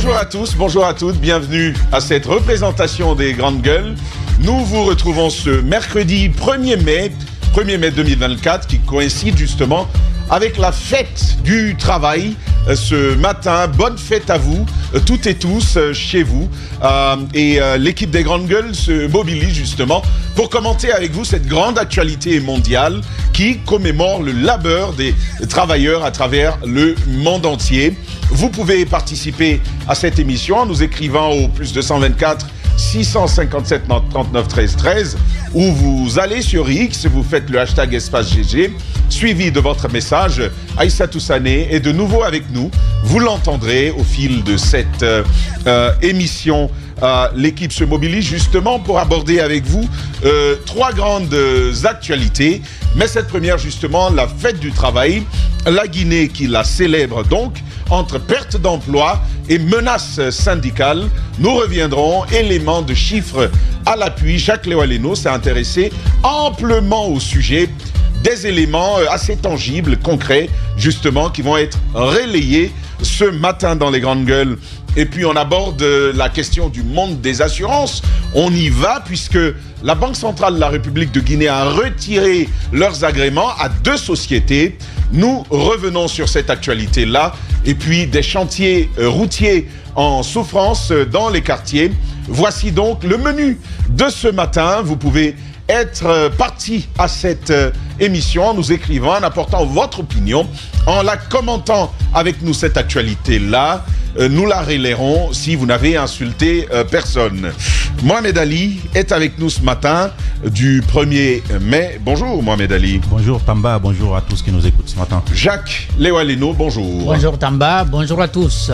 Bonjour à tous, bonjour à toutes, bienvenue à cette représentation des Grandes Gueules. Nous vous retrouvons ce mercredi 1er mai 2024 qui coïncide justement avec la fête du travail ce matin. Bonne fête à vous, toutes et tous chez vous. L'équipe des Grandes Gueules se mobilise justement pour commenter avec vous cette grande actualité mondiale qui commémore le labeur des travailleurs à travers le monde entier. Vous pouvez participer à cette émission en nous écrivant au plus 224 657 39 13 13 ou vous allez sur X, vous faites le hashtag espace GG suivi de votre message Aïssatou Sané est de nouveau avec nous. Vous l'entendrez au fil de cette émission. L'équipe se mobilise justement pour aborder avec vous trois grandes actualités. Mais cette première justement, la fête du travail, la Guinée qui la célèbre donc. Entre perte d'emploi et menaces syndicales, nous reviendrons, éléments de chiffres à l'appui. Jacques Léo s'est intéressé amplement au sujet, des éléments assez tangibles, concrets, justement, qui vont être relayés ce matin dans les Grandes Gueules. Et puis on aborde la question du monde des assurances. On y va puisque la Banque centrale de la République de Guinée a retiré leurs agréments à 2 sociétés. Nous revenons sur cette actualité-là. Et puis des chantiers routiers en souffrance dans les quartiers. Voici donc le menu de ce matin. Vous pouvez être partie à cette émission en nous écrivant, en apportant votre opinion, en la commentant avec nous cette actualité-là. Nous la relayerons si vous n'avez insulté personne. Mohamed Ali est avec nous ce matin du 1er mai. Bonjour Mohamed Ali. Bonjour Tamba, bonjour à tous qui nous écoutent ce matin. Jacques Léo, bonjour. Bonjour Tamba, bonjour à tous.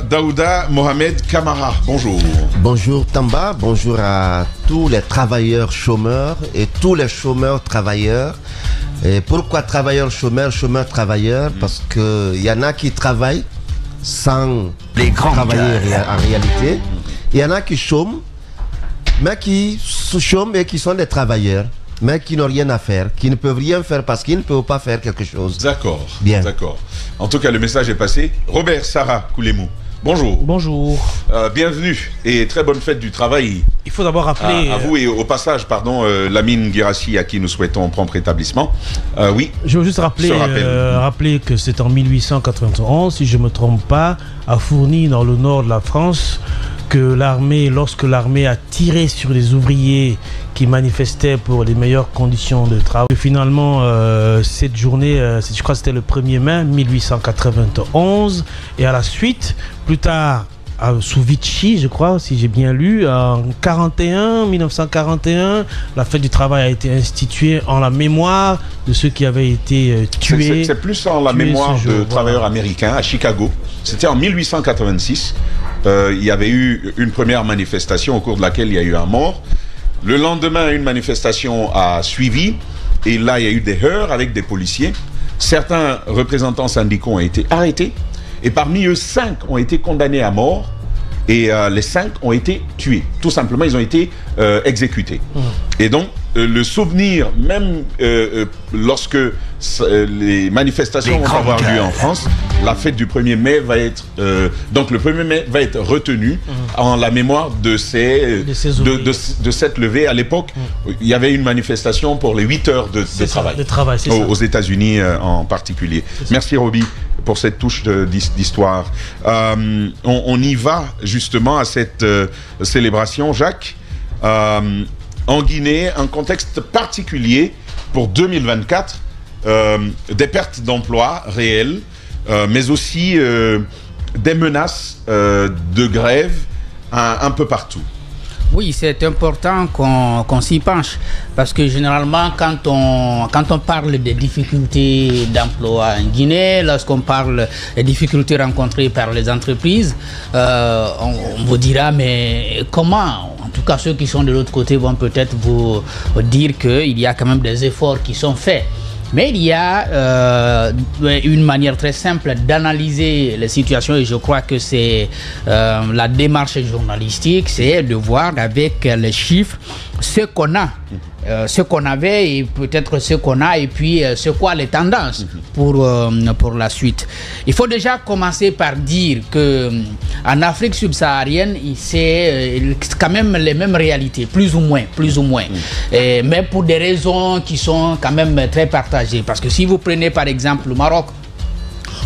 Daouda Mohamed Kamara, bonjour. Bonjour Tamba, bonjour à tous les travailleurs chômeurs et tous les chômeurs travailleurs. Et pourquoi travailleurs chômeurs, chômeurs travailleurs? Parce qu'il y en a qui travaillent sans travailler en réalité. Il y en a qui chôment, mais qui chôment et qui sont des travailleurs, mais qui n'ont rien à faire, qui ne peuvent rien faire parce qu'ils ne peuvent pas faire quelque chose. D'accord, bien. D'accord. En tout cas, le message est passé. Robert Sarah Koulemou, bonjour. Bonjour. Bienvenue et très bonne fête du travail. Il faut d'abord rappeler... À vous et au passage, pardon, Lamine Guirassi, à qui nous souhaitons prompt rétablissement. Oui. Je veux juste rappeler que c'est en 1891, si je ne me trompe pas, à Fourny, dans le nord de la France, que lorsque l'armée a tiré sur les ouvriers qui manifestaient pour les meilleures conditions de travail. Finalement, cette journée, je crois que c'était le 1er mai 1891, et à la suite, plus tard, sous Vichy, je crois, si j'ai bien lu, en 1941, la fête du travail a été instituée en la mémoire de ceux qui avaient été tués. C'est plus en la mémoire de travailleurs américains à Chicago. C'était en 1886. Il y avait eu une première manifestation au cours de laquelle il y a eu un mort. Le lendemain, une manifestation a suivi. Et là, il y a eu des heurts avec des policiers. Certains représentants syndicaux ont été arrêtés. Et parmi eux, 5 ont été condamnés à mort et les 5 ont été tués. Tout simplement, ils ont été exécutés. Et donc, le souvenir, même lorsque les manifestations vont avoir lieu en France, la fête du 1er mai va être... donc le 1er mai va être retenu en la mémoire de cette levée. À l'époque, il y avait une manifestation pour les 8 heures de travail. Aux États-Unis en particulier. Merci Roby pour cette touche d'histoire. On y va justement à cette célébration, Jacques. En Guinée, un contexte particulier pour 2024, des pertes d'emplois réelles, mais aussi des menaces de grève un peu partout. Oui, c'est important qu'on s'y penche parce que généralement quand on parle des difficultés d'emploi en Guinée, lorsqu'on parle des difficultés rencontrées par les entreprises, on vous dira mais comment? En tout cas, ceux qui sont de l'autre côté vont peut-être vous dire qu'il y a quand même des efforts qui sont faits. Mais il y a une manière très simple d'analyser les situations et je crois que c'est la démarche journalistique, c'est de voir avec les chiffres ce qu'on a ce qu'on avait et peut-être ce qu'on a et puis c'est quoi les tendances pour la suite. Il faut déjà commencer par dire que en Afrique subsaharienne, c'est quand même les mêmes réalités, plus ou moins. Mais pour des raisons qui sont quand même très partagées. Parce que si vous prenez par exemple le Maroc,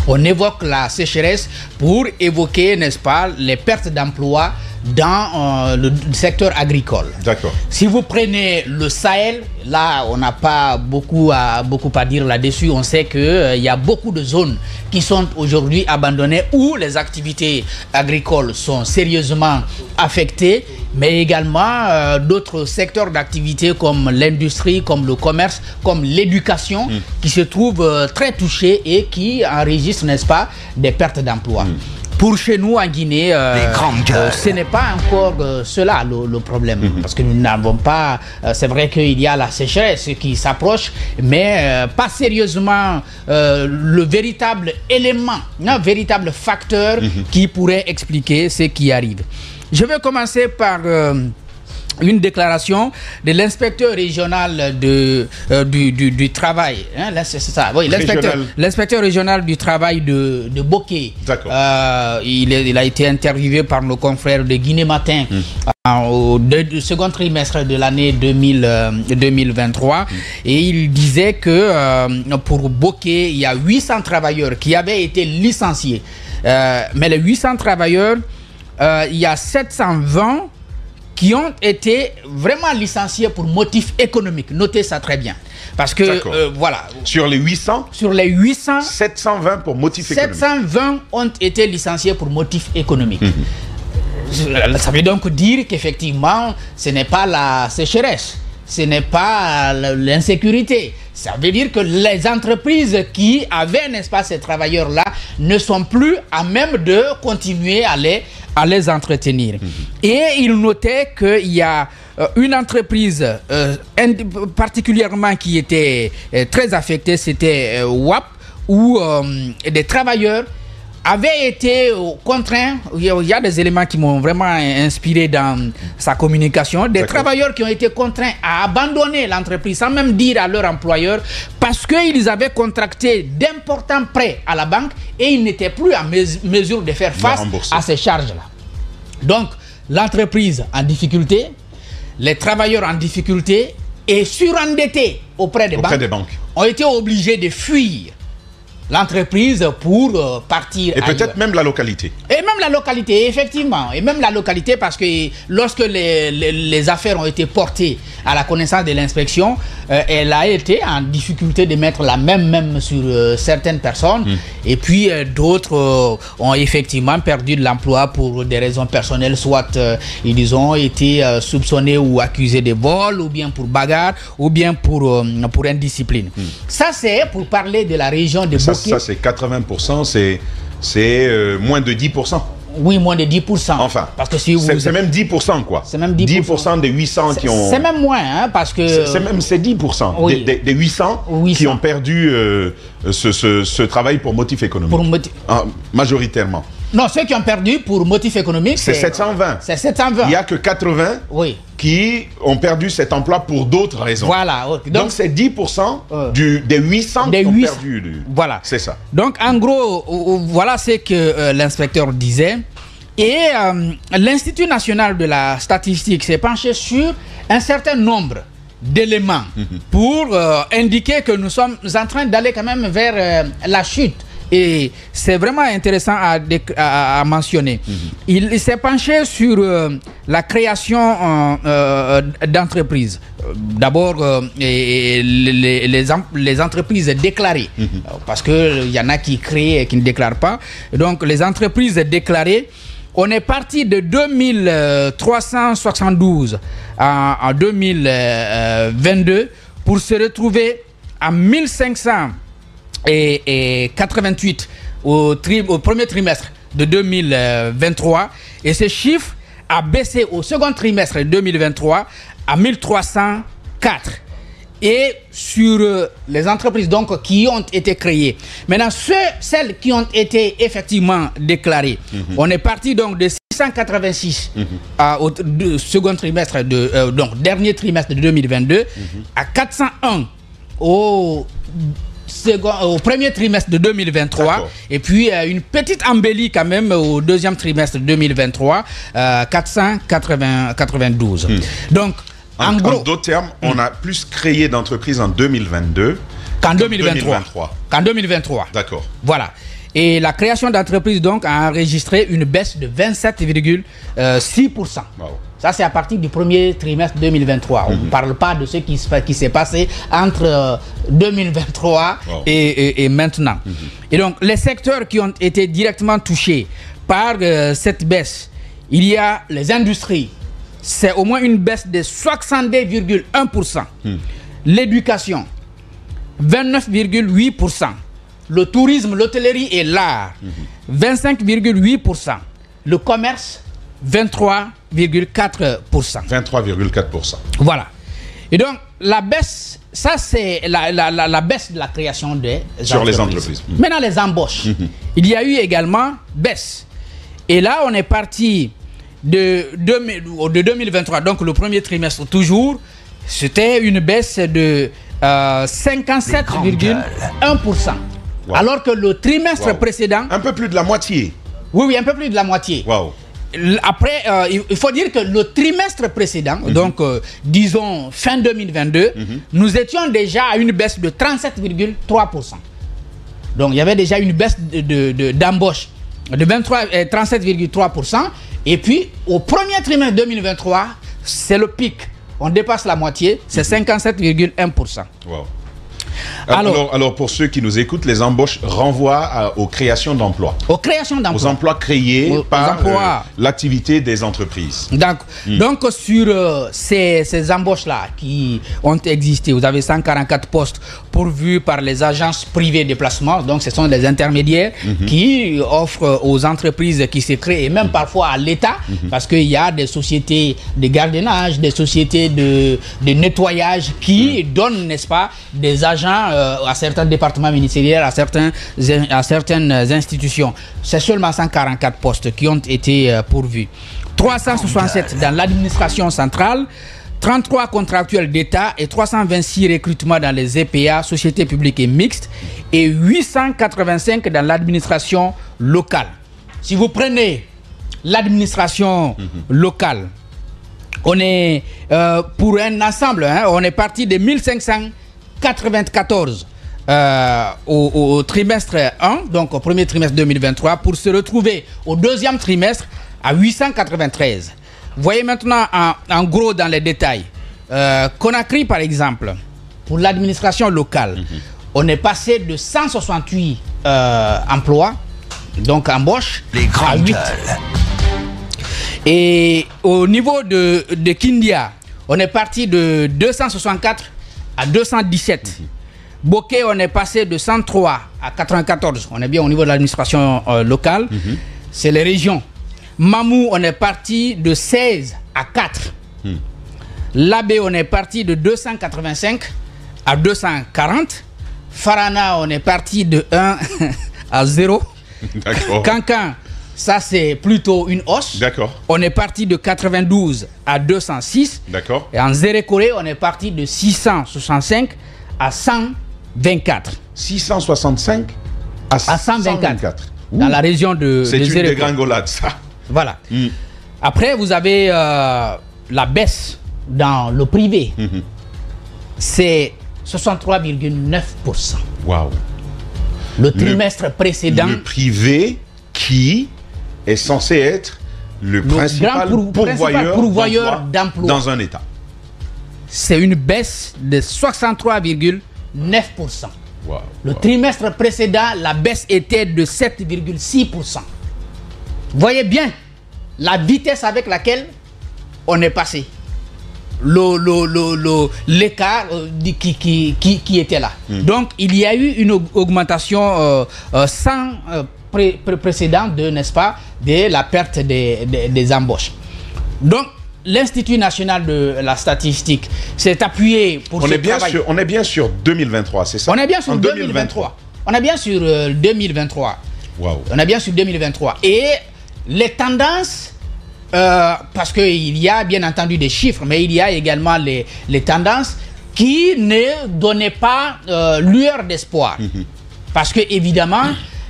on évoque la sécheresse pour évoquer, n'est-ce pas, les pertes d'emplois dans le secteur agricole. D'accord. Si vous prenez le Sahel, là, on n'a pas beaucoup à dire là-dessus. On sait qu'il y a beaucoup de zones qui sont aujourd'hui abandonnées où les activités agricoles sont sérieusement affectées, mais également d'autres secteurs d'activité comme l'industrie, comme le commerce, comme l'éducation, qui se trouvent très touchés et qui enregistrent, n'est-ce pas, des pertes d'emplois. Pour chez nous en Guinée, ce n'est pas encore cela le problème. Parce que nous n'avons pas... c'est vrai qu'il y a la sécheresse qui s'approche, mais pas sérieusement le véritable élément, un véritable facteur qui pourrait expliquer ce qui arrive. Je vais commencer par... une déclaration de l'inspecteur régional du travail. Hein, c'est ça, oui, l'inspecteur régional du travail de Bokeh. D'accord. Il a été interviewé par nos confrères de Guinée Matin au second trimestre de l'année 2023. Et il disait que pour Bokeh, il y a 800 travailleurs qui avaient été licenciés. Mais les 800 travailleurs, il y a 720 qui ont été vraiment licenciés pour motif économique. Notez ça très bien. Parce que, voilà. Sur les 800 Sur les 800... 720 pour motif économique. 720 ont été licenciés pour motif économique. Ça veut donc dire qu'effectivement, ce n'est pas la sécheresse. Ce n'est pas l'insécurité. Ça veut dire que les entreprises qui avaient, n'est-ce pas, ces travailleurs-là ne sont plus à même de continuer à les entretenir. Et il notait qu'il y a une entreprise particulièrement qui était très affectée, c'était WAP, où des travailleurs avaient été contraints. Il y a des éléments qui m'ont vraiment inspiré dans sa communication. Des travailleurs qui ont été contraints à abandonner l'entreprise sans même dire à leur employeur parce qu'ils avaient contracté d'importants prêts à la banque et ils n'étaient plus en mesure de faire face à ces charges-là. Donc, l'entreprise en difficulté, les travailleurs en difficulté et surendettés auprès des banques ont été obligés de fuir l'entreprise pour partir et peut-être même la localité. Et même la localité, effectivement. Et même la localité parce que lorsque les affaires ont été portées à la connaissance de l'inspection, elle a été en difficulté de mettre la même sur certaines personnes. Et puis d'autres ont effectivement perdu de l'emploi pour des raisons personnelles, soit ils ont été soupçonnés ou accusés de vol, ou bien pour bagarre, ou bien pour indiscipline. Ça, c'est pour parler de la région de Bokeh. Ça, c'est 80%, c'est moins de 10%. Oui, moins de 10%. Enfin, parce que si c'est même 10%, quoi. C'est même 10%. Des 800 qui ont... C'est même moins, hein, parce que... C'est 10%. Oui. Des 800 qui ont perdu ce travail pour motif économique. Majoritairement. Non, ceux qui ont perdu pour motif économique, c'est 720. C'est 720. Il n'y a que 80 qui ont perdu cet emploi pour d'autres raisons. Voilà. Donc c'est 10% des 800 qui ont perdu. Voilà. C'est ça. Donc en gros, voilà ce que l'inspecteur disait. Et l'Institut national de la statistique s'est penché sur un certain nombre d'éléments pour indiquer que nous sommes en train d'aller quand même vers la chute. Et c'est vraiment intéressant à mentionner. Il s'est penché sur la création d'entreprises. D'abord, les entreprises déclarées. Parce qu'il y en a qui créent et qui ne déclarent pas. Donc, les entreprises déclarées, on est parti de 2372 en 2022 pour se retrouver à 1588 au premier trimestre de 2023 et ce chiffre a baissé au second trimestre de 2023 à 1304 et sur les entreprises donc qui ont été créées. Maintenant celles qui ont été effectivement déclarées, on est parti donc de 886 au second trimestre donc dernier trimestre de 2022 à 401 au premier trimestre de 2023 et puis une petite embellie quand même au deuxième trimestre de 2023 492. Donc en gros, en d'autres termes, on a plus créé d'entreprises en 2022 qu'en 2023. Qu'en 2023. D'accord. Voilà. Et la création d'entreprises donc a enregistré une baisse de 27,6%. Wow. Ça, c'est à partir du premier trimestre 2023. On ne parle pas de ce qui s'est passé entre 2023 et maintenant. Et donc, les secteurs qui ont été directement touchés par cette baisse, il y a les industries. C'est au moins une baisse de 62,1%. L'éducation, 29,8%. Le tourisme, l'hôtellerie et l'art, 25,8%. Le commerce, 23,4%. 23,4%. Voilà. Et donc, la baisse, ça c'est la baisse de la création des sur les entreprises. Maintenant, les embauches. Il y a eu également baisse. Et là, on est parti de 2023, donc le premier trimestre toujours, c'était une baisse de 57,1%. Wow. Alors que le trimestre précédent... Un peu plus de la moitié. Oui, un peu plus de la moitié. Wow. Après, il faut dire que le trimestre précédent, donc disons fin 2022, nous étions déjà à une baisse de 37,3%. Donc il y avait déjà une baisse d'embauche de 37,3%. Et puis au premier trimestre 2023, c'est le pic. On dépasse la moitié, c'est 57,1%. Wow. Alors, pour ceux qui nous écoutent, les embauches renvoient aux créations d'emplois. Aux créations d'emplois. Aux emplois créés par l'activité des entreprises. Donc sur ces embauches-là qui ont existé, vous avez 144 postes pourvus par les agences privées de placement. Donc ce sont des intermédiaires qui offrent aux entreprises qui se créent, et même parfois à l'État, parce qu'il y a des sociétés de gardiennage, des sociétés de nettoyage qui donnent, n'est-ce pas, des agents à certains départements ministériels, à certaines institutions. C'est seulement 144 postes qui ont été pourvus. 367 dans l'administration centrale, 33 contractuels d'État et 326 recrutements dans les EPA, sociétés publiques et mixtes, et 885 dans l'administration locale. Si vous prenez l'administration locale, on est pour un ensemble, on est parti de 1594 au trimestre 1, donc au premier trimestre 2023, pour se retrouver au deuxième trimestre à 893. Vous voyez maintenant en gros dans les détails. Conakry, par exemple, pour l'administration locale, on est passé de 168 emplois, donc embauche, à 8. Et au niveau de Kindia, on est parti de 264 à 217. Bokeh, on est passé de 103 à 94. On est bien au niveau de l'administration locale. C'est les régions. Mamou, on est parti de 16 à 4. Labé, on est parti de 285 à 240. Farana, on est parti de 1 à 0. D'accord. Kankan, ça c'est plutôt une hausse. D'accord. On est parti de 92 à 206. D'accord. Et en Zérekoré, on est parti de 665 à 124. 665 à 124. Dans la région de C'est une dégringolade, ça. Voilà. Après, vous avez la baisse dans le privé. C'est 63,9%. Waouh. Le trimestre précédent. Le privé qui est censé être le principal pourvoyeur d'emploi dans un État. C'est une baisse de 63,9%. Wow, le trimestre précédent, la baisse était de 7,6%. Voyez bien la vitesse avec laquelle on est passé. L'écart qui était là. Donc, il y a eu une augmentation sans précédent n'est-ce pas, de la perte des embauches. Donc, l'Institut national de la statistique s'est appuyé pour ce travail. On est bien sur 2023, c'est ça? On est bien sur 2023. On est bien sur 2023. Wow. On est bien sur 2023. Et les tendances parce qu'il y a bien entendu des chiffres, mais il y a également les tendances qui ne donnaient pas lueur d'espoir. Parce que évidemment,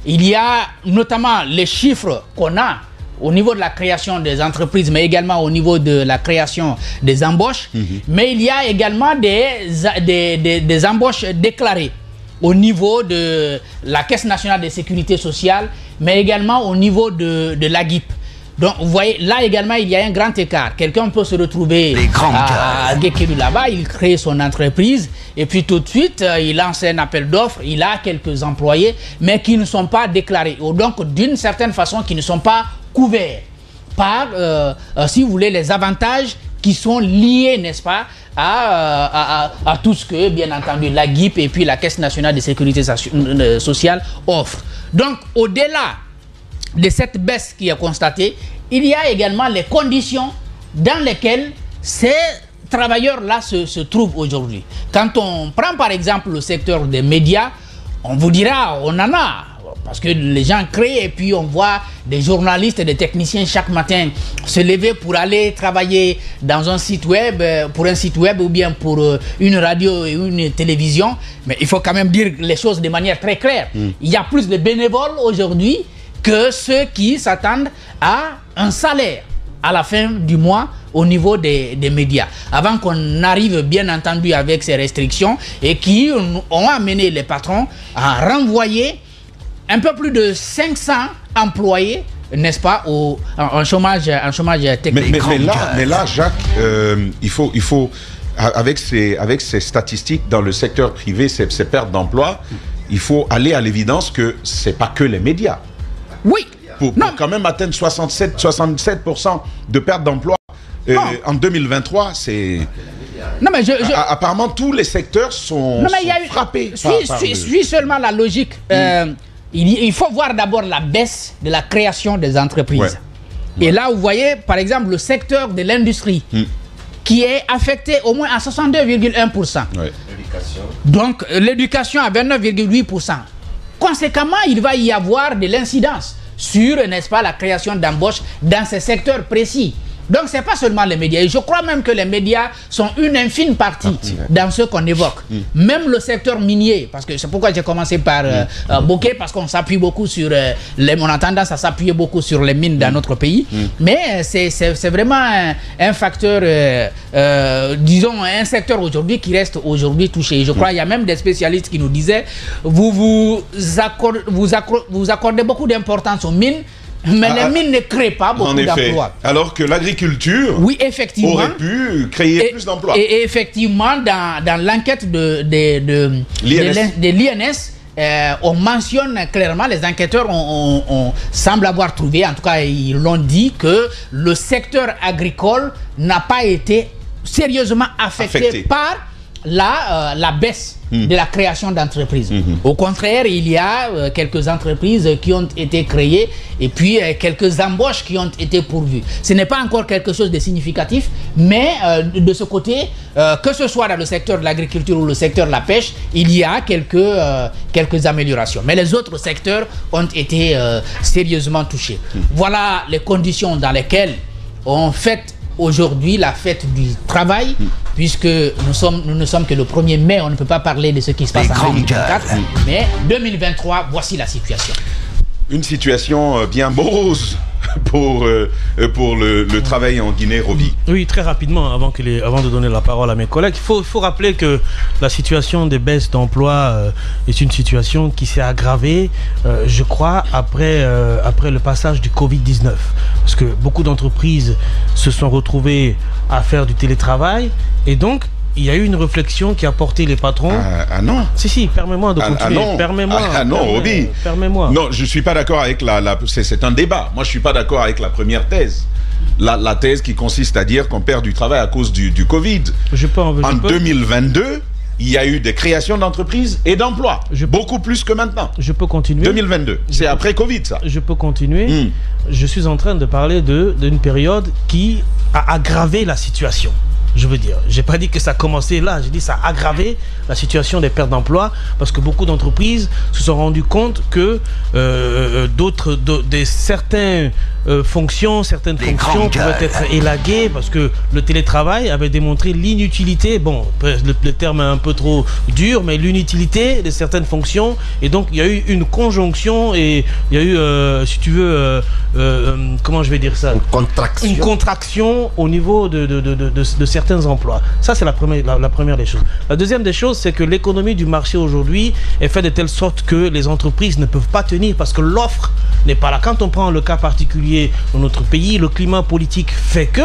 il y a notamment les chiffres qu'on a au niveau de la création des entreprises, mais également au niveau de la création des embauches. Mais il y a également des embauches déclarées au niveau de la Caisse nationale de sécurité sociale, mais également au niveau de l'AGIP. Donc, vous voyez, là également, il y a un grand écart. Quelqu'un peut se retrouver à Guékéru là-bas, il crée son entreprise, et puis tout de suite, il lance un appel d'offres, il a quelques employés, mais qui ne sont pas déclarés. Donc, d'une certaine façon, qui ne sont pas couverts par, si vous voulez, les avantages qui sont liés, n'est-ce pas, à tout ce que, bien entendu, la GIP et puis la Caisse nationale de sécurité sociale offrent. Donc, au-delà de cette baisse qui est constatée, il y a également les conditions dans lesquelles ces travailleurs-là se trouvent aujourd'hui. Quand on prend par exemple le secteur des médias, on vous dira, on en a. Parce que les gens créent et puis on voit des journalistes et des techniciens chaque matin se lever pour aller travailler dans un site web, pour un site web ou bien pour une radio et une télévision. Mais il faut quand même dire les choses de manière très claire. Il y a plus de bénévoles aujourd'hui que ceux qui s'attendent à un salaire à la fin du mois au niveau des médias. Avant qu'on arrive bien entendu avec ces restrictions et qui ont amené les patrons à renvoyer un peu plus de 500 employés, n'est-ce pas, en chômage technique. Mais là, Jacques, il faut avec ces statistiques dans le secteur privé, ces pertes d'emploi, il faut aller à l'évidence que c'est pas que les médias. Oui. Pour quand même atteindre 67% de perte d'emploi en 2023, c'est... Non, mais apparemment, tous les secteurs sont frappés. Suis seulement la logique. Il faut voir d'abord la baisse de la création des entreprises. Et là, vous voyez, par exemple, le secteur de l'industrie qui est affecté au moins à 62,1%. Donc, l'éducation à 29,8%. Conséquemment, il va y avoir de l'incidence sur, n'est-ce pas, la création d'embauches dans ces secteurs précis. Donc, ce n'est pas seulement les médias. Et je crois même que les médias sont une infime partie dans ce qu'on évoque. Même le secteur minier, parce que c'est pourquoi j'ai commencé par Bokeh, parce qu'on s'appuie beaucoup sur... on a tendance à s'appuyer beaucoup sur les mines dans notre pays. Mais c'est vraiment un facteur, disons, un secteur aujourd'hui qui reste aujourd'hui touché. Je crois qu'il y a même des spécialistes qui nous disaient, vous accordez beaucoup d'importance aux mines, mais les mines ne créent pas beaucoup d'emplois. Alors que l'agriculture aurait pu créer plus d'emplois. Et effectivement, dans l'enquête de l'INS, on mentionne clairement, les enquêteurs semblent avoir trouvé, en tout cas ils l'ont dit, que le secteur agricole n'a pas été sérieusement affecté par la baisse de la création d'entreprises. Au contraire, il y a quelques entreprises qui ont été créées et puis quelques embauches qui ont été pourvues. Ce n'est pas encore quelque chose de significatif, mais de ce côté, que ce soit dans le secteur de l'agriculture ou le secteur de la pêche, il y a quelques améliorations. Mais les autres secteurs ont été sérieusement touchés. Voilà les conditions dans lesquelles on fête aujourd'hui la fête du travail, puisque nous ne sommes que le 1er mai, on ne peut pas parler de ce qui se passe en 2024, mais 2023, voici la situation. Une situation bien morose pour le travail en Guinée, Roby. Oui, très rapidement, avant de donner la parole à mes collègues, il faut rappeler que la situation des baisses d'emploi est une situation qui s'est aggravée, je crois, après le passage du Covid-19. Parce que beaucoup d'entreprises se sont retrouvées à faire du télétravail, et donc il y a eu une réflexion qui a porté les patrons. Non. Si, permets-moi de continuer. Non. Permets-moi. Non, Roby. Permets-moi. Non, je ne suis pas d'accord avec c'est un débat. Moi, je ne suis pas d'accord avec la première thèse. La thèse qui consiste à dire qu'on perd du travail à cause du Covid. En 2022, il y a eu des créations d'entreprises et d'emplois. Beaucoup plus que maintenant. Je peux continuer. 2022. C'est après Covid, ça. Je peux continuer. Je suis en train de parler d'une période qui a aggravé la situation. Je veux dire, j'ai pas dit que ça a commencé là, j'ai dit que ça a aggravé la situation des pertes d'emploi parce que beaucoup d'entreprises se sont rendues compte que certains fonctions pouvaient être élaguées parce que le télétravail avait démontré l'inutilité, bon, le terme est un peu trop dur, mais l'inutilité de certaines fonctions. Et donc, il y a eu une conjonction et il y a eu, si tu veux, comment je vais dire ça, une contraction au niveau de certains emplois. Ça, c'est la première des choses. La deuxième des choses, c'est que l'économie du marché aujourd'hui est faite de telle sorte que les entreprises ne peuvent pas tenir parce que l'offre n'est pas là. Quand on prend le cas particulier dans notre pays, le climat politique fait que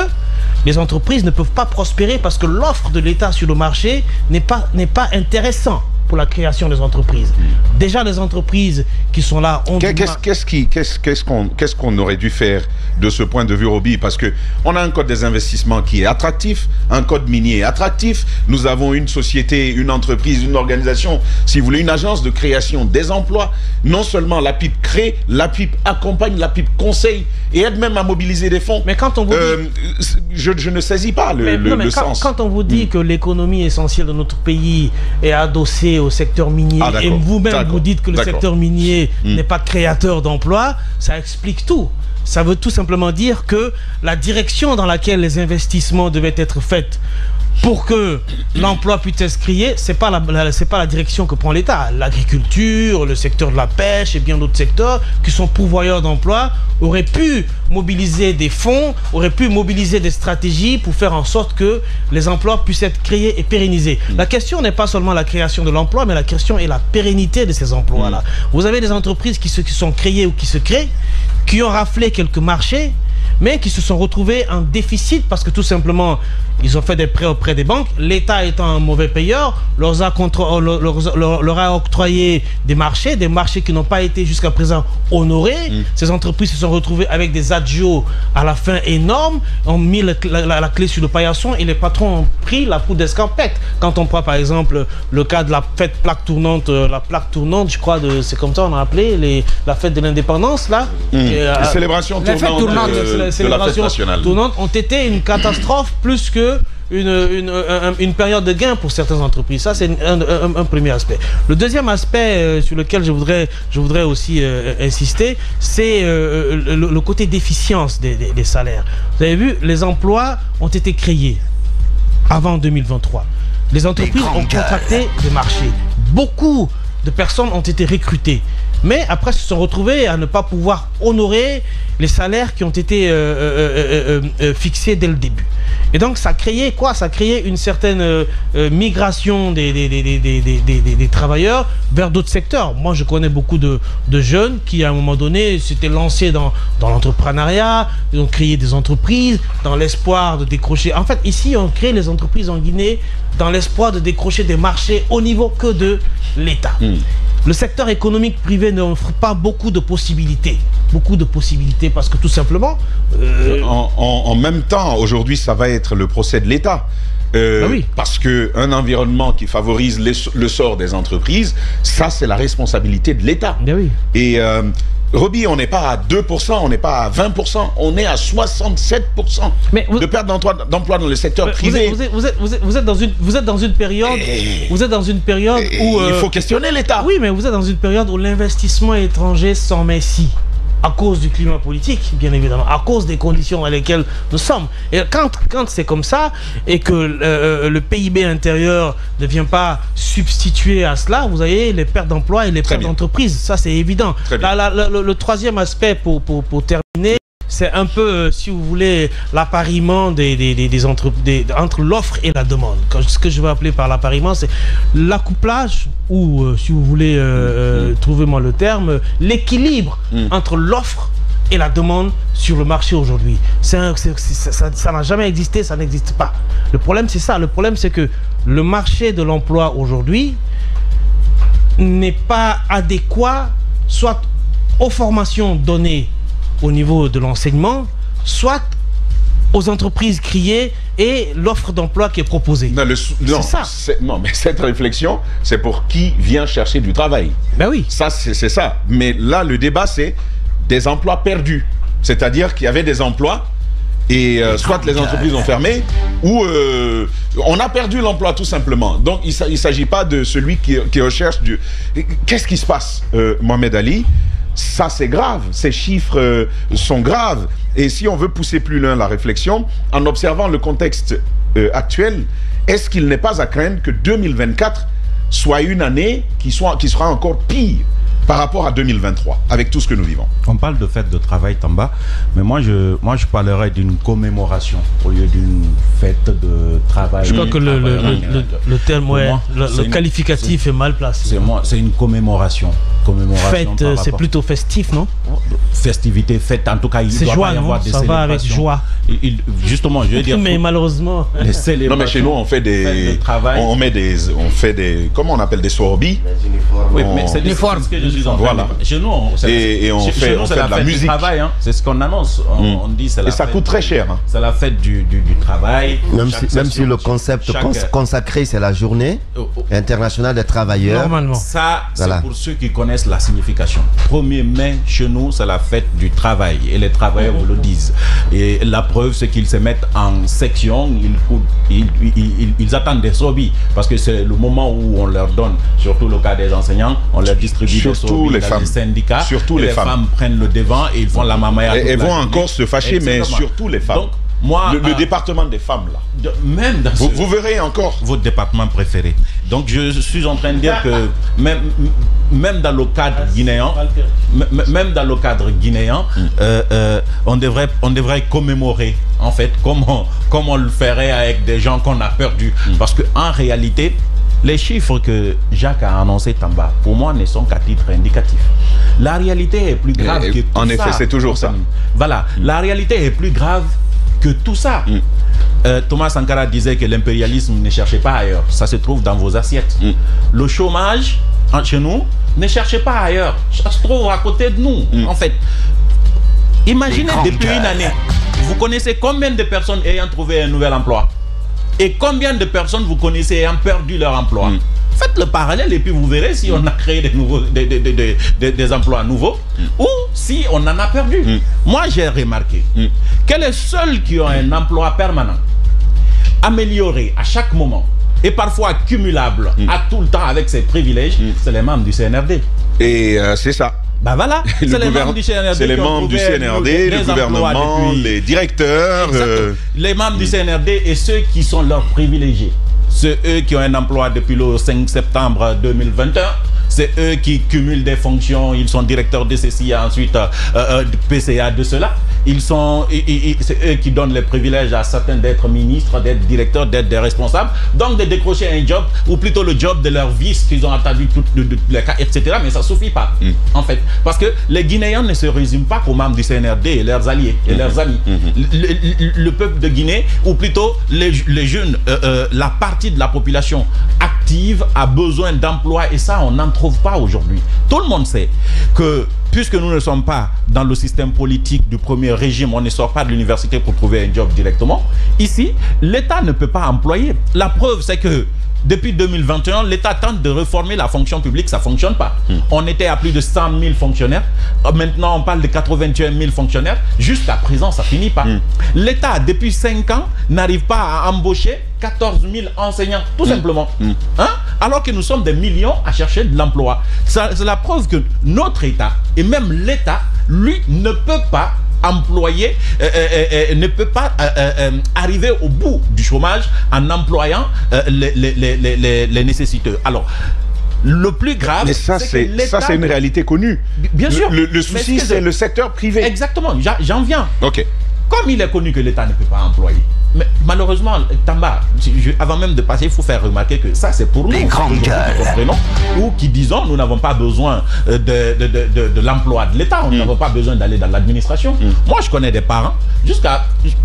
les entreprises ne peuvent pas prospérer parce que l'offre de l'État sur le marché n'est pas intéressant pour la création des entreprises. Déjà, les entreprises qui sont là ont... Qu'est-ce qu'on aurait dû faire de ce point de vue, Roby? Parce qu'on a un code des investissements qui est attractif, un code minier attractif. Nous avons une société, une entreprise, une organisation, si vous voulez, une agence de création des emplois. Non seulement la PIP crée, la PIP accompagne, la PIP conseille et aide même à mobiliser des fonds. Mais quand on vous dit... je ne saisis pas le sens. Quand on vous dit que l'économie essentielle de notre pays est adossée au secteur minier, et vous-même vous dites que le secteur minier n'est pas créateur d'emplois, ça explique tout. Ça veut tout simplement dire que la direction dans laquelle les investissements devaient être faits pour que l'emploi puisse être créé, c'est pas la direction que prend l'État. L'agriculture, le secteur de la pêche et bien d'autres secteurs qui sont pourvoyeurs d'emplois auraient pu mobiliser des fonds, auraient pu mobiliser des stratégies pour faire en sorte que les emplois puissent être créés et pérennisés. La question n'est pas seulement la création de l'emploi, mais la question est la pérennité de ces emplois-là. Vous avez des entreprises qui sont créées ou qui se créent, qui ont raflé quelques marchés, mais qui se sont retrouvés en déficit parce que tout simplement, ils ont fait des prêts auprès des banques. L'État étant un mauvais payeur, leur a octroyé des marchés qui n'ont pas été jusqu'à présent honorés. Ces entreprises se sont retrouvées avec des adios à la fin énormes, ont mis la clé sur le paillasson et les patrons ont pris la poudre d'escampette. Quand on prend par exemple le cas de la fête plaque tournante, je crois, c'est comme ça on a appelé la fête de l'indépendance là. Les célébrations tournantes de la fête nationale ont été une catastrophe plus que une période de gain pour certaines entreprises. Ça, c'est un premier aspect. Le deuxième aspect sur lequel je voudrais aussi insister, c'est le côté d'efficience des salaires. Vous avez vu, les emplois ont été créés avant 2023. Les entreprises ont contracté des marchés. Beaucoup de personnes ont été recrutées. Mais après, se sont retrouvés à ne pas pouvoir honorer les salaires qui ont été fixés dès le début. Et donc, ça créait quoi? Ça créait une certaine migration des travailleurs vers d'autres secteurs. Moi, je connais beaucoup de jeunes qui, à un moment donné, s'étaient lancés dans l'entrepreneuriat, ils ont créé des entreprises dans l'espoir de décrocher. En fait, ici, on crée les entreprises en Guinée dans l'espoir de décrocher des marchés au niveau que de l'État. Le secteur économique privé n'offre pas beaucoup de possibilités. Parce que tout simplement... En même temps, aujourd'hui, ça va être le procès de l'État. Parce qu'un environnement qui favorise le sort des entreprises, ça, c'est la responsabilité de l'État. Et... Roby, on n'est pas à 2%, on n'est pas à 20%, on est à 67% de perte d'emploi dans le secteur privé. Vous êtes dans une période où... il faut questionner l'État. Oui, mais vous êtes dans une période où l'investissement étranger s'en met si. À cause du climat politique, bien évidemment, à cause des conditions dans lesquelles nous sommes. Et quand c'est comme ça, et que le PIB intérieur ne vient pas substituer à cela, vous avez les pertes d'emploi et les pertes d'entreprises. Ça, c'est évident. Le troisième aspect, pour terminer, c'est un peu, si vous voulez, l'appariement entre l'offre et la demande. Ce que je veux appeler par l'appariement, c'est l'accouplage, ou si vous voulez, trouvez-moi le terme, l'équilibre entre l'offre et la demande sur le marché aujourd'hui. Ça n'a jamais existé, ça n'existe pas. Le problème, c'est ça. Le problème, c'est que le marché de l'emploi aujourd'hui n'est pas adéquat, soit aux formations données au niveau de l'enseignement, soit aux entreprises créées et l'offre d'emploi qui est proposée. Non, mais cette réflexion, c'est pour qui vient chercher du travail. Ben oui. Ça, c'est ça. Mais là, le débat, c'est des emplois perdus. C'est-à-dire qu'il y avait des emplois et soit les entreprises ont fermé ou on a perdu l'emploi tout simplement. Donc, il ne s'agit pas de celui qui recherche du... Qu'est-ce qui se passe, Mohamed Ali? ça c'est grave, ces chiffres sont graves. Et si on veut pousser plus loin la réflexion, en observant le contexte actuel, est-ce qu'il n'est pas à craindre que 2024 soit une année qui sera encore pire par rapport à 2023, avec tout ce que nous vivons? On parle de fête de travail, Tamba, mais moi je parlerais d'une commémoration au lieu d'une fête de travail. Je crois que le terme, le qualificatif est mal placé. C'est une commémoration. Fête, c'est plutôt festif, non? Festivité, fête, en tout cas, il doit joie, y avoir des ça va avec joie. Justement, je veux dire. Mais malheureusement. Non, mais chez nous, on fait des. On fait des. Comment on appelle des sorbis? Oui, mais c'est uniforme. Voilà. Chez nous, on fait de la musique. Hein. C'est ce qu'on annonce. On dit c'est la. Et ça coûte très cher. Hein. C'est la fête du travail. Même si le concept consacré, c'est la journée internationale des travailleurs. Normalement. Ça, c'est pour ceux qui connaissent la signification. 1er mai, chez nous, c'est la fête du travail. Et les travailleurs vous le disent. Et la preuve, c'est qu'ils se mettent en section. Ils attendent des sorbis. Parce que c'est le moment où on leur donne, surtout le cas des enseignants, on leur distribue des sorbis dans les syndicats. Surtout les femmes prennent le devant et ils font la mamaya. Elles vont encore se fâcher, mais surtout les femmes. Donc, moi, le département des femmes, là. Même dans vous verrez encore. Votre département préféré. Donc, je suis en train de dire que même dans le cadre guinéen, on devrait commémorer, en fait, comme on le ferait avec des gens qu'on a perdus. Parce qu'en réalité, les chiffres que Jacques a annoncés, Tamba, pour moi, ne sont qu'à titre indicatif. La réalité est plus grave que tout ça. En effet, c'est toujours ça. Voilà. La réalité est plus grave que tout ça. Thomas Sankara disait que l'impérialisme ne cherchait pas ailleurs. Ça se trouve dans vos assiettes. Le chômage, chez nous, ne cherchez pas ailleurs. Ça se trouve à côté de nous, en fait. Imaginez depuis une année, vous connaissez combien de personnes ayant trouvé un nouvel emploi? Et combien de personnes vous connaissez ayant perdu leur emploi? Faites le parallèle et puis vous verrez si on a créé des emplois nouveaux ou si on en a perdu. Moi, j'ai remarqué que les seuls qui ont un emploi permanent, amélioré à chaque moment et parfois cumulable à tout le temps avec ses privilèges, c'est les membres du CNRD. Et c'est ça. Ben voilà, c'est les membres du CNRD. C'est les membres du CNRD, le gouvernement, les directeurs. Les membres du CNRD et ceux qui sont leurs privilégiés. C'est eux qui ont un emploi depuis le 5 septembre 2021. C'est eux qui cumulent des fonctions. Ils sont directeurs de ceci, ensuite PCA de cela. C'est eux qui donnent les privilèges à certains d'être ministres, d'être directeurs, d'être des responsables. Donc de décrocher un job, ou plutôt le job de leur vie, qu'ils ont attendu tous les cas, etc. Mais ça ne suffit pas, en fait. Parce que les Guinéens ne se résument pas qu'aux membres du CNRD et leurs alliés et leurs amis. Le peuple de Guinée, ou plutôt les jeunes, la partie de la population active a besoin d'emploi, et ça, on n'en trouve pas aujourd'hui. Tout le monde sait que puisque nous ne sommes pas dans le système politique du premier régime, on ne sort pas de l'université pour trouver un job directement. Ici, l'État ne peut pas employer. La preuve, c'est que depuis 2021, l'État tente de réformer la fonction publique, ça ne fonctionne pas. On était à plus de 100 000 fonctionnaires. Maintenant, on parle de 81 000 fonctionnaires. Jusqu'à présent, ça ne finit pas. L'État, depuis 5 ans, n'arrive pas à embaucher 14 000 enseignants, tout simplement. Hein? Alors que nous sommes des millions à chercher de l'emploi. C'est la preuve que notre État, et même l'État, lui, ne peut pas employer, ne peut pas arriver au bout du chômage en employant les nécessiteux. Alors, le plus grave, mais ça, c'est une réalité connue. Bien sûr. Le souci, c'est le secteur privé. Exactement, j'en viens. Ok. Comme il est connu que l'État ne peut pas employer. Mais malheureusement, Tamba, avant même de passer, il faut faire remarquer que ça, c'est pour nous. Les grandes gueules. Ou qui disons, nous n'avons pas besoin de l'emploi de l'État. Nous n'avons pas besoin d'aller dans l'administration. Moi, je connais des parents,